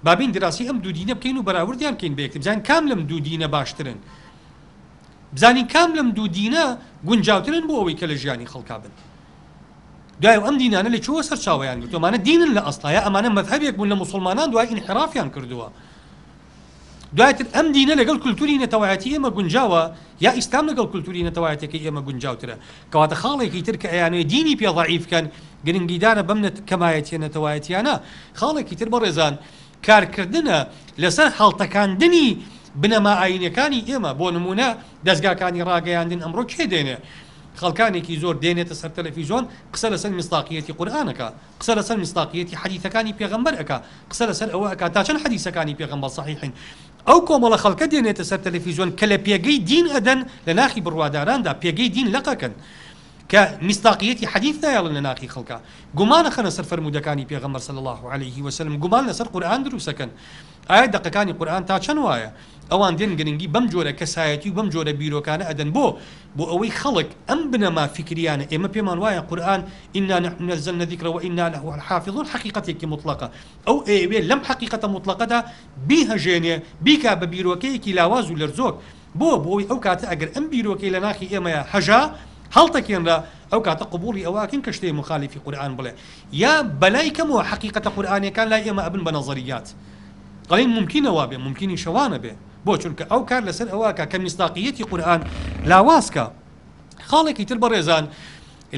بابین دراسی ئەم دوو دینە بکەین و بەراوردیان بکەین بەیەکتر بزانین کام لەم دوو دینە باشترن بزانین کام لەم دوو دینە گونجاوترن بۆ ئەوەی کە لە ژیانی خەڵکا بن دوای ئەم دینانە لە چوە سەر چاوەیان گرتو ئەمانە دینن لە ئەسڵایە ئەمانە مەذهبێک بوون لە مسلمانان دوای ئینحرافیان کردووە دوایتر ئەم دینە لەگەڵ کولتوری نەتەوایەتی ئێمە گونجاوە یا ئیسلام لەگەڵ کولتوری نەتەوایەتەکەی ئێمە گونجاوترە کەواتە خاڵێکی تر کە ئەیانوێ دینی پێ ضەعیفکەن گرنگیدانە بەم کەمایەتیە نەتەوایەتیانە خاڵێکی تر بەڕێزان کارکردنە لەسەر هەڵتەکاندنی بنەما ئاینەکانی ئێمە بۆ نمونە دەستگاکانی ڕاگەیاندن ئەمڕۆ کێ دێنێ خەڵکانێکی زۆر دێنێتە سەر تەلەڤیزۆن قسە لەسەر میستاقیەتی قورئانەکە قسە لەسەر میستاقیەتی حەدیثەکانی پێغەمبەر ئەکا قسە لەسەر ئەوە ئەکا تا چەند حەدیثەکانی پێغەمبەر صحیحین ئەو کۆمەڵە خەڵکە دێنێتە سەر تەلەڤیزۆن کە لە پێگەی دین ئەدەن لە ناخی بڕواداراندا پێگەی دین لەقەکەن کە میستاقیەتی حەدیث نایەڵن لە ناخی خەڵکە گومانە خەنە سەر فەرمودەکانی پێغەمبەر صلی الله عليه وسلم گومان لەسەر قورئان دروستەکەن ئایا دەقەکانی قورئان تا چەند وایە ئەوان دێن گرنگی بەم جۆرە کەسایەتی و بەم جۆرە بیرۆکانە ئەدەن بۆ ئەوەی خەڵک ئەم بنەما فکریانە ئێمە پێمان وایە قورئان ئینا نحن نزلنا الذکر وئینا له لحافظون حقیقەتێکی مطلقە ئەو ئێوێ لەم حقیقەتە مطلقەدا بیهەژێنێ بیکا بە بیرۆکەیەکی لاواز و لەرزۆک بۆی ئەو کاتە ئەگەر ئەم بیرۆکەی لە ناخی ئێمەیە هەژا هەڵتەکێنرا ئەو کاتە قبوڵی ئەوواکن کە شتەی مخالفی قورئان بڵێ یا بەلای کەمەوە حقیقەتە قورئانیەکان لای ئێمە ئەبن بە نەزەریات قەڵین ممکنەوە بێ ممکنی شەوانە بێ بۆ چونکە ئەو کار لەسەر ئەوواکە کە میستاقیەتی قورئان لاوازکە خاڵێکی تر بەڕێزان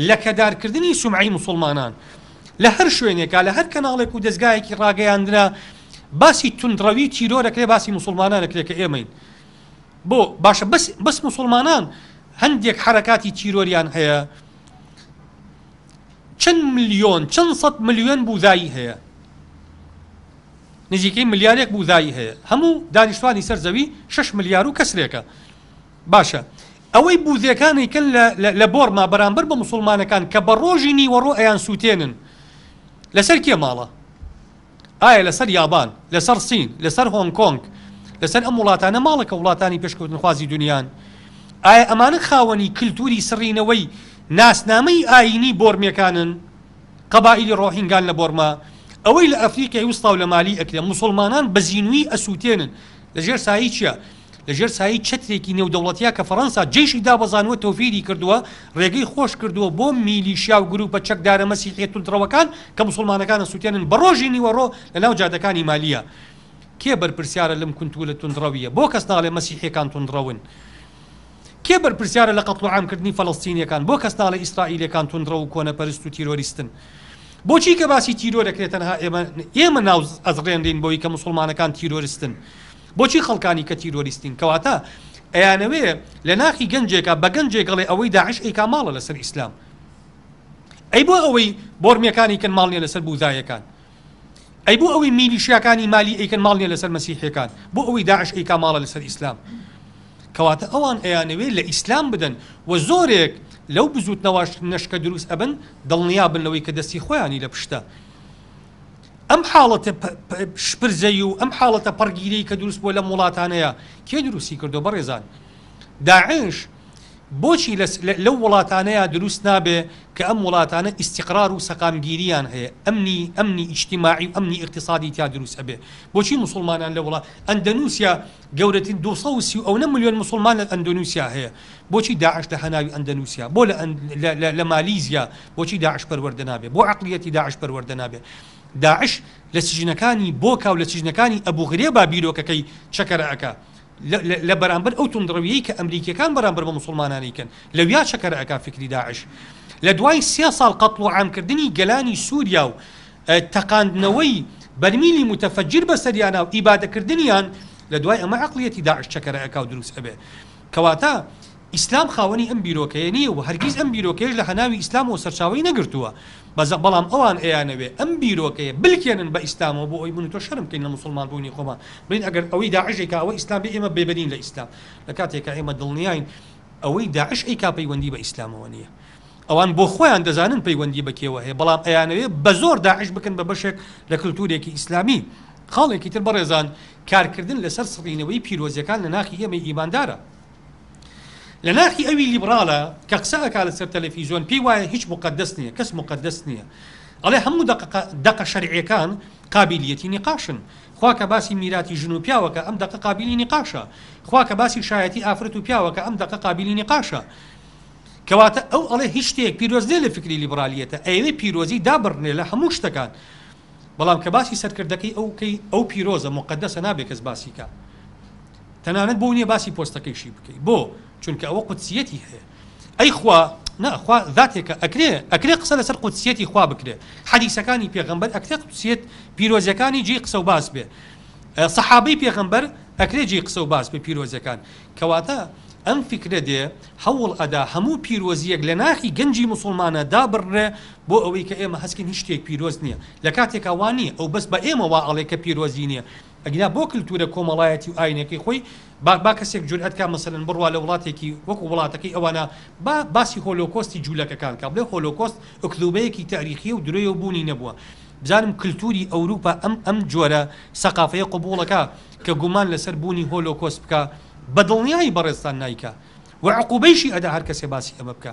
لە کەدارکردنی سومعی مسلمانان لە هەر شوێنێکا لە هەر کەناڵێک و دەستگایەکی ڕاگەیاندنا باسی توندڕەوی تیرۆرەکرێ باسی مسلمانانەکرێ کە ئێمەین بۆ باشە بەس مسلمانان هەندێک حرەکاتی تیرۆریان هەیە چەند ملیۆن چەند سەد ملیۆن بوودایی هەیە نزیکەی ملیارێک بوودایی هەیە هەموو دانیشتوانی سەر زەوی 6 ملیار و کەسرێکە باشە ئەوەی بوودەکانی کەن لە بۆرما بەرامبەر بە مسلمانەکان کە بە ڕۆژی نیوەڕۆ ئەیان سووتێنن لەسەر کێ ماڵە ئایا لەسەر یابان لەسەر سین لەسەر هۆنگ کۆنگ لەسەر ئەم وڵاتانە ماڵەکە وڵاتانی پێشکەوتنخوازی دنیان ئایا ئەمانە خاوەنی کللتوری سڕینەوەی ناسنامەی ئاینی بۆرمەکانن قەبائیلی ڕۆهینگان لە بۆرما ئەوەی لە ئەفریقای وستا و لە مالی ئەکرێ مسلمانان بە زینوی ئەسووتێنن لەژێر سایی چییە لەژێر سایی چەترێکی نێودەوڵەتیە کە فەڕەنسا جێشی دابەزانوە تەوفیری کردووە ڕێگەی خۆش کردووە بۆ میلیشیا و گروپە چەکدارە مەسیحیەت و درەوەکان کە مسلمانەکان ئەسووتێنن بە ڕۆژی نیوەڕۆ لە ناو جادەکانی مالیە کێ بەرپرسیارە لەم کونتوولە توندڕەویە بۆ کەس ناڵێ مەسیحیەکان توندڕەون کێ بەرپرسیارە لە قەتڵ و عامکردنی فەڵەستینیەکان بۆ کەس ناڵێ ئیسرائیلەکان توندڕە و کۆنەپەرست و تیرۆریستن بۆچی کە باسی تیرۆ دەکرێت تەنها ئێمە ناو ئەزڕێنرین بۆی کە مسلمانەکان تیرۆریستن بۆچی خەڵکانی کە تیرۆریستین کەواتە ئەیانەوێ لە ناخی گەنجێکە بە گەنجێکڵێ ئەوەی داعش ئەیکا ماڵە لەسەر ئیسلام ئەی بۆ ئەوەی بۆرمەکانی کەن ماڵ نیە لەسەر بوزایەکان ئەی بۆ ئەوەی میلیشیاکانی مالی ئەیکەن ماڵ نیە لەسەر مەسیحیەکان بۆ ئەوەی داعش ئەیکا ماڵە لەسەر ئیسلام کەواتە ئەوان ئەیانەوێ لە ئیسلام بدەن و زۆرێک لەو بزوتنەوەش نەشکە دروست ئەبن دڵنیا بنەوەی کە دەستی خۆیانی لە پشتە ئەم حاڵەتە شپرزەی و ئەم حاڵەتە پەرگیری کە دروست بۆ لە وڵاتانەیە کێ دروستی کردو بەڕێزان داعش بۆچی لەو وڵاتانەیە دروست نابێ کە ئەم وڵاتانە ئیستیقرار و سەقامگیریان هەیە ئەمنی ئیجتیماعی و ئەمنی اقتصادی تیا دروست ئەبێ بۆچی مسلمانان لە وڵات ئەندەنوسیا گەورەترین 230 ملیۆن مسلمان لە ئەندۆنوسیا هەیە بۆچی داعش لە هەناوی ئەندەنوسیا بۆ لە مالیزیا بۆچی داعش پەروەردە نابێ بۆ عەقلیەتی داعش پەروەردە نابێ داعش لە سجنەکانی بۆکا و لە سجنەکانی ئەبوغرێبا بیرۆکەکەی چەکەرەکە لە بەرامبەر ئەو توندڕەویەی کە ئەمریکیەکان بەرامبەر بە مسلمانانیکەن لەویا چەکەرەکە فکری داعش لە دوای 3 ساڵ قەتڵ و عامکردنی گەلانی سووریا و تەقاندنەوەی بەرمیلی متەفەجر بەسەریانە و ئیبادەکردنیان لە دوای ئەمە عەقلیەتی داعش چەکەرەکە و دروست ئەبێ کەواتە ئیسلام خاوەنی ئەم بیرۆکەیە نییە و هەرگیز ئەم بیرۆکەیەش لە هەناوی ئیسلام و سەرچاوەی نەگرتووە بەڵام ئەوان ئەیانەوێ ئەم بیرۆکەیە بلکێنن بە ئیسلامەوە بۆ ئەوی بوون تۆ شەرم بکەین لە مسلمان بوونی خۆمان بڵین ئەگەر ئەوەی داعشێکە ئەوە ئیسلام بێ ئێمە بێبەرین لە ئیسلام لە کاتێکە ئێمە دڵنیاین ئەوەی داعش ئەیکا پەیوەندی بە ئیسلامەوە نییە ئەوان بۆ خۆیان دەزانن پەیوەندی بەکێوە هەیە بەڵام ئەیانەوێ بە زۆر داعش بکەن بە بەشێک لە کللتورێکی ئیسلامی خاڵێکی تر بەڕێزان کارکردن لەسەر سڕینەوەی پیرۆزیەکان لە ناخی ئێمە ئیماندارە لە ناخی ئەوی لیبراڵە کە قسەکە لەسەر تەلەڤیزۆن پێی وایە هیچ مقدس نییە کەس مقدس نییە ئەڵێ هەموو دەقە شەرعیەکان قابلیەتی نیقاشن خوا کە باسی میراتی ژن و پیاوەکە ئەم دەقە قابلی نیقاشە خوا کە باسی شایەتی ئافرەت و پیاوەکە ئەم دەقە قابلی نیقاشە کەواتە ئەو ئەڵێ هیچ شتێک پیرۆزنێ لە فکری لیبرالیەتە ئەوێ پیرۆزی دابڕنێ لە هەموو شتەکان بەڵام کە باسی سەرکردەکەی ئەو پیرۆزە مقدسە نابێت کەس باسیکە تەنانەت بۆ نییە باسی پۆستەکەیشی بکەیت بۆ چونکە ئەوە قودسیەتی هەیە ئەی خوا نەخوا ذاتێکە ئەکرێ قسە لەسەر قودسیەتی خوا بکرێ حەدیسەکانی پێغەمبەر ئەکرێ قودسیەت پیرۆزیەکانی جێی قسە و باس بێ سەحابەی پێغەمبەر ئەکرێ جێی قسە و باس بێ پیرۆزیەکان کەواتە ئەم فکرە دێ هەوڵ ئەدا هەموو پیرۆزیەک لە ناخی گەنجی مسلمانە دابڕێ بۆ ئەوەی کە ئێمە هەستکن هیچ شتێک پیرۆز نییە لە کاتێکا وانە ئەو بەس بە ئێمە وا ئەڵێ کە پیرۆزی نییە ئەگنا بۆ کللتورە کۆمەڵایەتی و ئاینەکەی خۆی با کەسێک جورئەتکە مەسەلەن بڕوا لە وڵاتێکی وەکو وڵاتەکەی ئەوانە باسی هۆلۆکۆستی جوولەکەکان کە بڵێ هۆلۆکۆست ئۆکتوبەیەکی تاریخی و درۆیە و بوونی نەبووە بزانم کللتوری ئەوروپا ئەم جۆرە سەقافەیە قبوڵەکە کە گومان لەسەر بوونی هۆلۆکۆست بکە بەدڵنیایی بەڕێستان نایکە وعقوبەیشی ئەدا هەر کەسێ باسی ئەمە بکە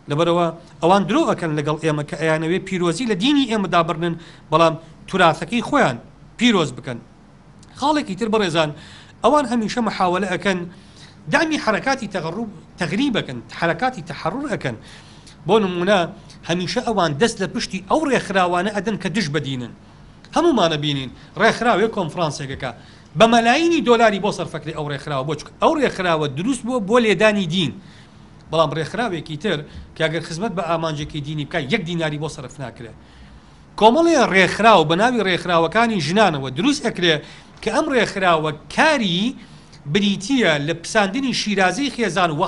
لەبەرەوە ئەوان درۆ ئەکەن لەگەڵ ئێمە کە ئەیانەوێ پیرۆزی لە دینی ئێمە دابڕنن بەڵام توراثەکەی خۆیان پیرۆز بکەن خاڵێکی تر بەڕێزان ئەوان هەمیشە محاولە ئەکەن دامی حرکاتی تەغریب ئەکەن حرکاتی تحرر ئەکەن بۆ نمونە هەمیشە ئەوان دەست لە پشتی ئەو ڕێکخراوانە ئەدەن کە دش بەدینن هەمومانە بینین ڕێکخراوێ کۆنفرانسێکەکە بە مەلاینی دۆلاری بۆ سەرفەکری ئەو ڕێکخراوە بۆ ئەو ڕێکخراوە دروست بووە بۆ لێدانی دین بەڵام ڕێکخراوێکی تر کە ئەگەر خزمەت بە ئامانجێکی دینی بکە 1 دیناری بۆ سەرف ناکرێت کۆمەڵێ ڕێکخراو بە ناوی ڕێکخراوەکانی ژنانەوە دروست ئەکرێ کە ئەم ڕێکخراوە کاری بریتیە لە پساندنی شیرازی خێزان و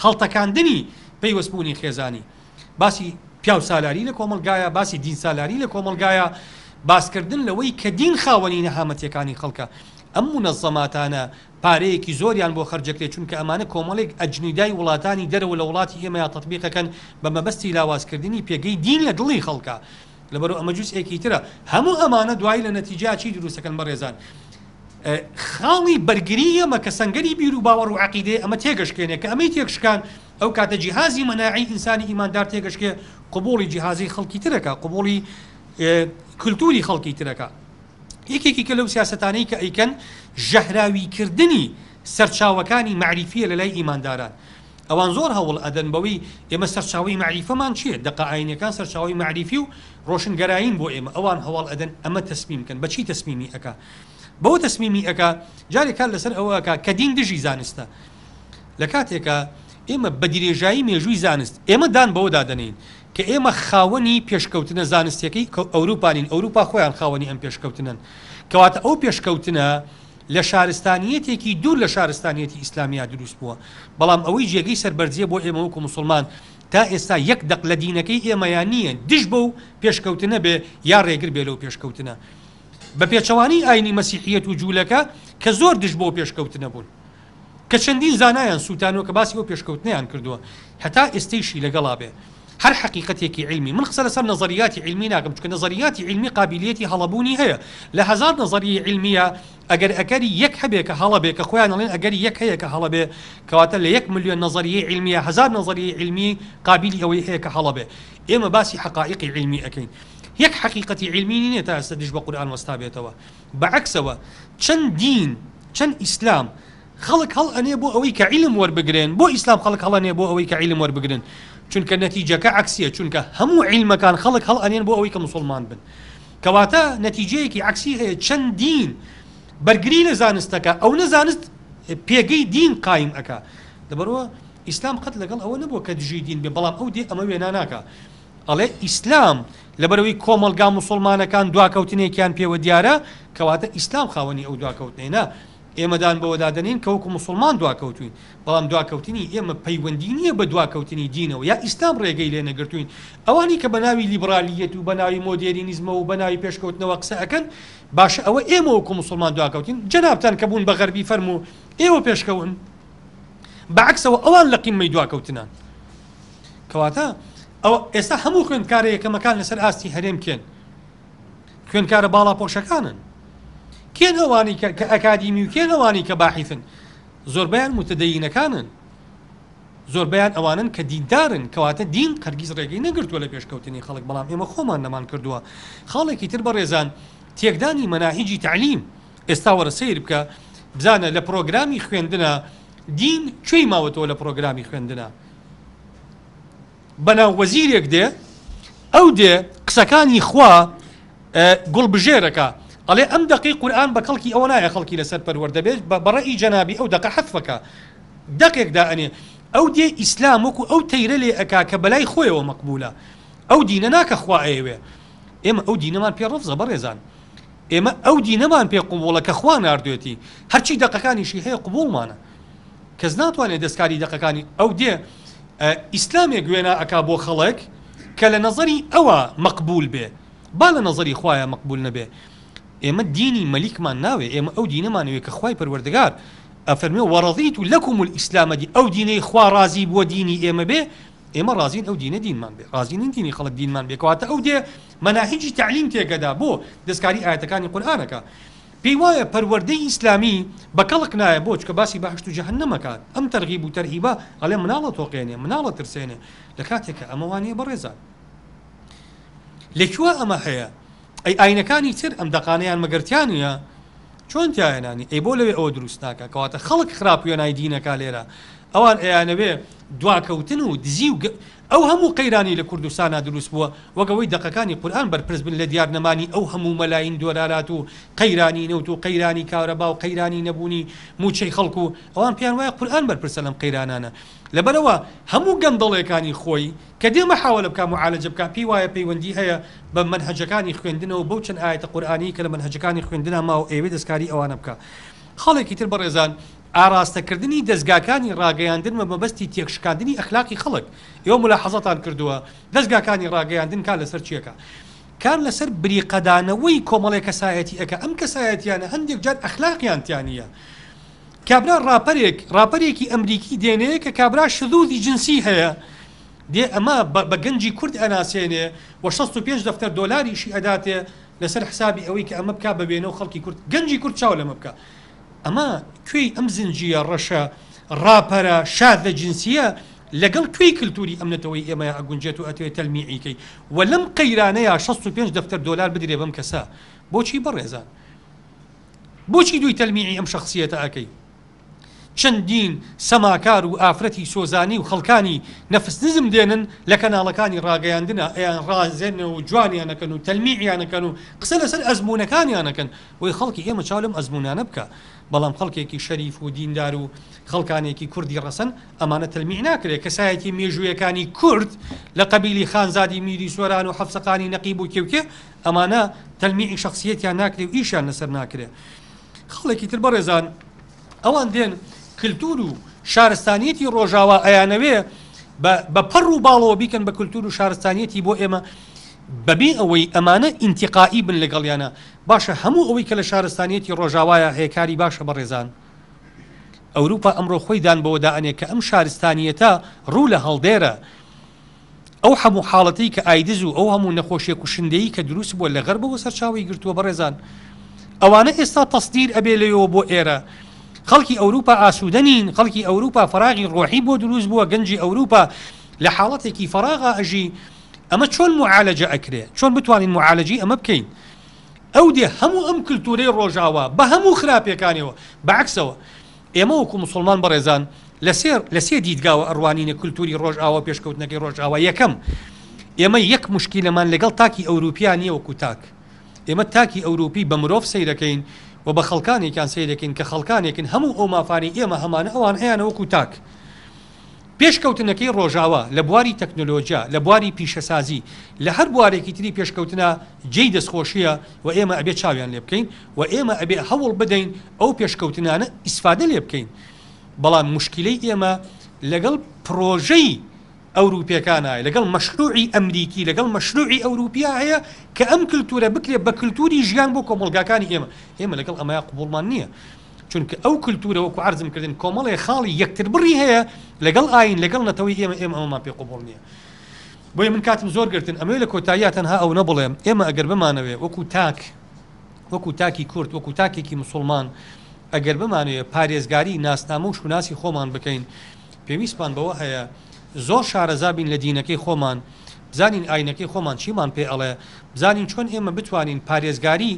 هەڵتەکاندنی پەیوەستبوونی خێزانی باسی پیاو سالاری لە کۆمەلگایە باسی دین سالاری لە کۆمەلگایە باسکردن لەوەی کە دین خاوەنی نەهامەتیەکانی خەڵکە ئەم منەظەماتانە پارەیەکی زۆریان بۆ خەرجەکرێت چونکە ئەمانە کۆمەڵێک ئەجنیدای وڵاتانی دەرەوە لە وڵاتی ئێمە یا تەطبیقەکەن بە مەبەستی لاوازکردنی پێگەی دین لە دڵی خەڵکە لەبەرەوە ئەمە جوزئێکی ترە هەموو ئەمانە دوای لە نەتیجا چی دروستەکەن بەڕێزان خاڵی بەرگری ئەمە کە سەنگەری بیر و باوەڕ و عەقیدەیە ئەمە تێگەشکێنێ کە ئەمەی تێگشکان ئەو کاتە جیهازی مەناعی ئینسانی ئیماندار تێگەشکێ قبوڵی جیهازی خەڵکی ترەکە قبوڵی کللتوری خەڵکی ترەکە یەکێکی کە لەو سیاسەتانەی کە ئەیکەن ژەهراویکردنی سەرچاوەکانی معریفیە لە لای ئیمانداران ئەوان زۆر هەوڵ ئەدەن بەوەی ئێمە سەرچاوی معریفەمان چییە دەقائینەکان سەرچاوی معریفی و ڕۆشنگەرایین بۆ ئێمە ئەوان هەواڵ ئەدەن ئەمە تەسمیمکەن بەچی تەسمیمی ئەکا بەوە تەسمیمی ئەکا جارێکان لەسەر ئەوەکە کە دین دژی زانستە لە کاتێکە ئێمە بە درێژایی مێژووی زانست ئێمە دان بەوە دادەنین کە ئێمە خاوەنی پێشکەوتنە زانستیەکەی ئەوروپانین ئەوروپا خۆیان خاوەنی ئەم پێشکەوتنن کەواتە ئەو پێشکەوتنە لە شارستانیەتێکی دوور لە شارستانیەتی ئیسلامیا دروست بووە بەڵام ئەوەی جێگەی سەربەرجێ بۆ ئێمە وەکو مسلمان تا ئێستا یەک دەق لە دینەکەی ئێمەیان نییە دش بە و پێشکەوتنە بێ یا ڕێگر بێ لەو پێشکەوتنە بە پێچەوانی ئاینی مەسیحیەت و جوولەکە کە زۆر دش بۆ پێشکەوتنە بوون کە چەندین زانایان سووتانەوە کە باسی بۆ پێشکەوتنیان کردووە هەتا ئێستەیشی لەگەڵا بێ هەر حقیقەتێکی علمی من قسە لەسەر نظریاتی علمی ناکەم چونکە نظریاتی علمی قابلیەتی هەڵەبوونی هەیە لە هەزار نظریه علمیە ئەگەر ئەگەری یەک هەبێ کە هەڵەبێ کە خۆیان ئەڵێن ئەگەری یەک هەیە کە هەڵەبێ کەواتە لە 1 ملیۆن نظریه علمیە هەزار نظریه علمی قابلی ئەوەی هەیە کە هەڵەبێ ئێمە باسی حقائقی علمی ئەکەین یەک حقیقەتی علمی نییە تا ئێستا دش بە قورئان وەستا بێتەوە بەعەکسەوە چەند دین چەند ئیسلام خەڵک هەڵ ئەنێ بۆ ئەوەی کە عیلم وەربگرن بۆ ئیسلام خەڵک هەڵەنێ بۆ ئەوەی کە عیلم وەربگرن چونکە نەتیجەکە عکسیە چونکە هەموو عیلمەکان خەڵک هەڵ ئەنێن بۆ ئەوەی کە مسلمان بن کەواتە نەتیجەیەکی عکسی هەیە چەند دین بەرگری لە زانستەکە ئەو نەزانست پێگەی دین قایم ئەکا دەبەرەوە ئیسلام قەت لەگەڵ ئەوە نەبووە کە دژی دین بێ بەڵام ئەو دێ ئەمە وێنا ناکە ئەڵێ ئیسلام لەبەرەوەی کۆمەلگا مسلمانەکان دواکەوتنێکیان پێوە دیارە کەواتە ئیسلام خاوەنی ئەو دواکەوتنێنە ئێمەدان بەوە دادەنین کە وەکو مسلمان دواکەوتوین بەڵام دواکەوتنی ئێمە پەیوەندی نییە بە دواکەوتنی دینەوە یا ئیسلام ڕێگەی لێ نەگرتوین ئەوانی کە بە ناوی لیبرالیەت و بە ناوی مۆدێرینیزمە و بە ناوی پێشکەوتنەوە قسە ئەکەن باشە ئەوە ئێمە وەکو مسلمان دواکەوتین جەنابتان کە بوون بە غەربی فەرموو ئێوە پێشکەون بەعکسەوە ئەوان لە قیممەی دواکەوتنان کەواتە ئەوە ئێستا هەموو خوێندکارە یەکەمەکان لەسەر ئاستی هەرێم کێن خوێندکارە باڵاپۆشەکانن کێن ئەوانی کە ئەکادیمی و کێن ئەوانی کە باحیثن زۆربیان متدەینەکانن زۆربیان ئەوانن کە دیندارن کەواتە دین قەرگیز ڕێگەی نەگرتووە لە پێشکەوتنی خەڵک بەڵام ئێمە خۆمان نەمان کردووە خاڵێکی تر بەڕێزان تێکدانی مەناهیجی تعلیم ئێستا وەرە سەیر بکە بزانە لە پرۆگرامی خوێندنە دین کوێی ماوەتەوە لە پرۆگرامی خوێندنە بەناو وەزیرێک دێ ئەو دێ قسەکانی خوا گوڵبژێرەکە ئەڵێ ئەم دقی قورئان بە کەڵکی ئەوە نایە خەڵکی لەسەر پەروەردە بێت بەڕێی جەنابی ئەو دقە حەذفەکە دقێکدا ئەنێ ئەو دێ ئیسلام وەکو ئەو تەیرە لێ ئەکا کە بەلای خۆیەوە مەقبولە ئەو دینە ناکە خوا ئەیەوێ ئێمە ئەو دینەمان پێ ڕەفزە بەڕێزان ئێمە ئەو دینەمان پێ قوبوڵە کە خوا ناردوێتی هەرچی دقەکانیشی هەیە قوبوڵمانە کەس ناتوانێت دەستکاری دقەکانی ئەو دێ ئیسلامێک گوێنا ئەکا بۆ خەڵک کە لە نەزەری ئەوە مەقبول بێ با لە نەزەری خوایە مەقبول نەبێ ئێمە دینی مەلیکمان ناوێ ئێمە ئەو دینەمانوێ کە خوای پەروەردگار ئەفەرمێ وەڕەضیت لەکم الئیسلام دی ئەو دینەی خوا ڕازی بۆ دینی ئێمە بێ ئێمە ڕازین ئەو دینە دینمان بێ ڕازین دینی خەڵک دینمان بێ کەواتە ئەو دێ مەناهیجی تعلیم تێگەدا بۆ دەستکاری ئاەتەکانی قورئانەکە پێی وایە پەروەردەی ئیسلامی بە کەڵک نایە بۆ چکە باسی بەهشت و جەهەنەمەکات ئەم تەرغیب و تەرهیبە ئەڵێ مناڵە تۆقێنێ مناڵە ترسێنێ لە کاتێکە ئەمەوانەیە بەڕێزان لەکوێ ئەمە هەیە ئەی ئاینەکانی تر ئەم دەقانەیان مەگەرتیانە چۆن تایەنانی ئەی بۆ لەوێ ئەوە دروست ناکە کەواتە خەڵک خراپوێنای دینەکە لێرە ئەوان ئەیانەوێ دواکەوتن و دزی و ئەو هەموو قەیرانی لە کوردستانە دروست بووە وەگەوەی دقەکانی قورئان بەرپرس بن لە دیارنەمانی ئەو هەموو مەلاین دۆلارات و قەیرانی نەوت و قەیرانی کارەبا و قەیرانی نەبوونی موچەی خەڵکو و ئەوان پێیان وایە قورئان بەرپرسە لەم قەیرانانە لەبەرەوە هەموو گەندەڵێکانی خۆی کە دێمە حاولە بکە معالەجە بکە پێی وایە پەیوەندی هەیە بە منهەجەکانی خوێندنەوە بەو چەند ئاەتە قورئانی کە لە منهەجەکانی خوێندنە ماوە ئێوێ دەستکاری ئەوانە بکە خەڵێکی تر بەڕێزان ئاراستەکردنی دەستگاکانی ڕاگەیاندن مەبەستی تێکشکاندنی ئەخلاقی خەڵک ئێوە ملاحەزەتان کردووە دەستگاکانی ڕاگەیاندن کار لەسەر چیەکە کار لەسەر بریقەدانەوەی کۆمەڵێک کەسایەتی ئەکە ئەم کەسایەتیانە هەندێک جار ئەخلاقیان تیانە کابرا ڕاپەرێکی ئەمریکی دێنەیە کە کابرا شذوذی جنسی هەیە دێ ئەمە بە گەنجی کورد ئەناسێنێ و 65 دەفتەر دۆلاریشی ئەداتێ لەسەر حسابی ئەوەی کە ئەمە بکا ببێنە و خەڵکی کورد گەنجی کورد چاو لەمە بکە ئەمە کوێی ئەم زنجیە ڕەشە ڕاپەرە شادە جنسیە لەگەڵ کوێی کللتوری ئەمنەتەوەی ئێمە ئەگونجێت و ئەتوێت تەلمیعیکەی و لەم قەیرانەیە 65 دەفتەر دۆلار بدرێ بەم کەسە بۆچی بەڕێزان بۆچی دوی تەلمیعی ئەم شخصیەتە ئەکەی چەندین سەماکار و ئافرەتی سۆزانی و خەڵکانی نەفس نزم دێنن لە کەناڵەکانی ڕاگەیاندنە ئەیان ڕازێنە و جوانیانەکەن و تەلمیعیانەکەن و قسە لەسەر ئەزمونونەکانیانەکەن وی خەڵکی ئێمە چاو لەم ئەزمونانە بکە بەڵام خەڵکێکی شەریف و دیندار و خەڵکانێکی کوردی ڕەسەن ئەمانە تەلمیع ناکرێت کەسایەتی مێژوویەکانی کورد لە قەبیلی خانزادی میری سوۆران و حەفسەقانی نەقیب و کێوکێ ئەمانە تەلمیعی شخصیەتیان ناکرێت و ئیشیان لەسەر ناکرێت خەڵێکی تر بەڕێزان ئەوان دێن کللتور و شارستانیەتی ڕۆژاوا ئەیانەوێ بە پەڕ و باڵەوە بیکەن بە کللتور و شارستانیەتی بۆ ئێمە بەبێ ئەوەی ئەمانە ئینتیقائی بن لەگەڵیانە باشە هەموو ئەوەی کە لە شارستانیەتی ڕۆژاوایە هەیەکاری باشە بەڕێزان ئەوروپا ئەمڕۆ خۆی دان بەوە دائەنێ کە ئەم شارستانیەتە ڕوو لە هەڵدێرە ئەو هەموو حاڵەتی کە ئایدز و ئەو هەموو نەخۆشیە کوشندەیی کە دروست بووە لە غەربەوە سەرچاوی گرتووە بەڕێزان ئەوانە ئێستا تەسدیر ئەبێ لەوێەوە بۆ ئێرە خەڵکی ئەوروپا ئاسوودەنین خەڵکی ئەوروپا فراغی ڕۆحی بۆ دروست بووە گەنجی ئەوروپا لە حاڵەتێکی فراغا ئەژی ئەمە چۆن معالەجە ئەکرێ چۆن بتوانین معالەجی ئەمە بکەین ئەو دێ هەموو ئەم کللتورەی ڕۆژاوە بە هەموو خراپەکانەوە بەعکسەوە ئێمە وەکو مسلمان بەڕێزان لە سێ دیدگاوە ئەڕوانینە کللتوری ڕۆژئاوا پێشکەوتنەکەی ڕۆژئاوا یەکەم ئێمە یەک مشکیلەمان لەگەڵ تاکی ئەوروپیان نیە وەکو تاک ئێمە تاکی ئەوروپی بە مرۆڤ سەیرەکەین و بە خەڵکانێکیان سەیرەکەین کە خەڵکانێکن هەموو ئەو مافانی ئێمە هەمانە ئەوان هەیەە وەکو تاک پێشکەوتنەکەی ڕۆژاوە لە بواری تەکنۆلۆژیا لە بواری پیشەسازی لە هەر بوارێکی تری پێشکەوتنە جێی دەستخۆشیە و ئێمە ئەبێ چاویان لێ بکەین و ئێمە ئەبێ هەوڵ بدەین ئەو پێشکەوتنانە ئیسفادە لێ بکەین بەڵام مشکلەی ئێمە لەگەڵ پرۆژەی ئەوروپیەکانایە لەگەڵ مەشروعی ئەمریکی لەگەڵ مەشروعی ئەوروپیا هەیە کە ئەم کللتورە بکرێت بە کللتوری ژیان بۆ کۆمەڵگاکانی ئێمە لەگەڵ ئەمەیە قبوڵمان نییە چونکە ئەو کللتورە وەکو عەرزم کردن کۆمەڵی خاڵی یەکتر بڕی هەیە لەگەڵ ئاین لەگەڵ نەتەوەی ئێمە ئەمەمان پێ قبوڵ نییە بۆیە من کاتم زۆر گرتن ئەمە لە کۆتاییە تەنها ئەو نەبڵێم ئێمە ئەگەر بمانەوێ وەکو تاکی کورد وەکو تاکێکی مسلمان ئەگەر بمانوێ پارێزگاری ناسنامە و شوناسی خۆمان بکەین پێویستمان بەوە هەیە زۆر شارەزابین لە دینەکەی خۆمان بزانین ئاینەکەی خۆمان چیمان پێ ئەڵێ بزانین چۆن ئێمە بتوانین پارێزگاری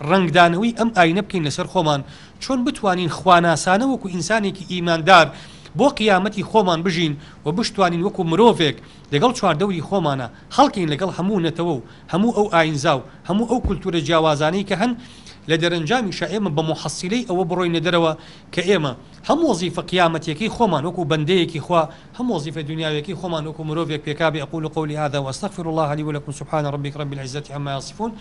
ڕنگدانەوەی ئەم ئاینە بکەین لەسەر خۆمان چۆن بتوانین خواناسانە وەکو ئینسانێکی ئیماندار بۆ قیامەتی خۆمان بژین و بشتوانین وەکو مرۆڤێک لەگەڵ چواردەوری خۆمانە هەڵکەین لەگەڵ هەموو نەتەوە و هەموو ئەو ئاینزا و هەموو ئەو کولتورە جیاوازانەی کە هەن لە دەرەنجامیشە ئێمە بە محەسیلەی ئەوە بڕۆینە دەرەوە کە ئێمە هەموو وەزیفە قیامەتیەکەی خۆمان وەکو بەندەیەکی خوا هەموو وەزیفە دنیاویەکی خۆمان وەکو مرۆڤێک پێکابێ أقول قولي هذا وأستغفر الله لي ولكم سبحان ربك رب العزة عما يصفون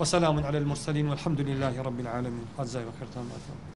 وسلام على المرسلين والحمد لله رب العالمين.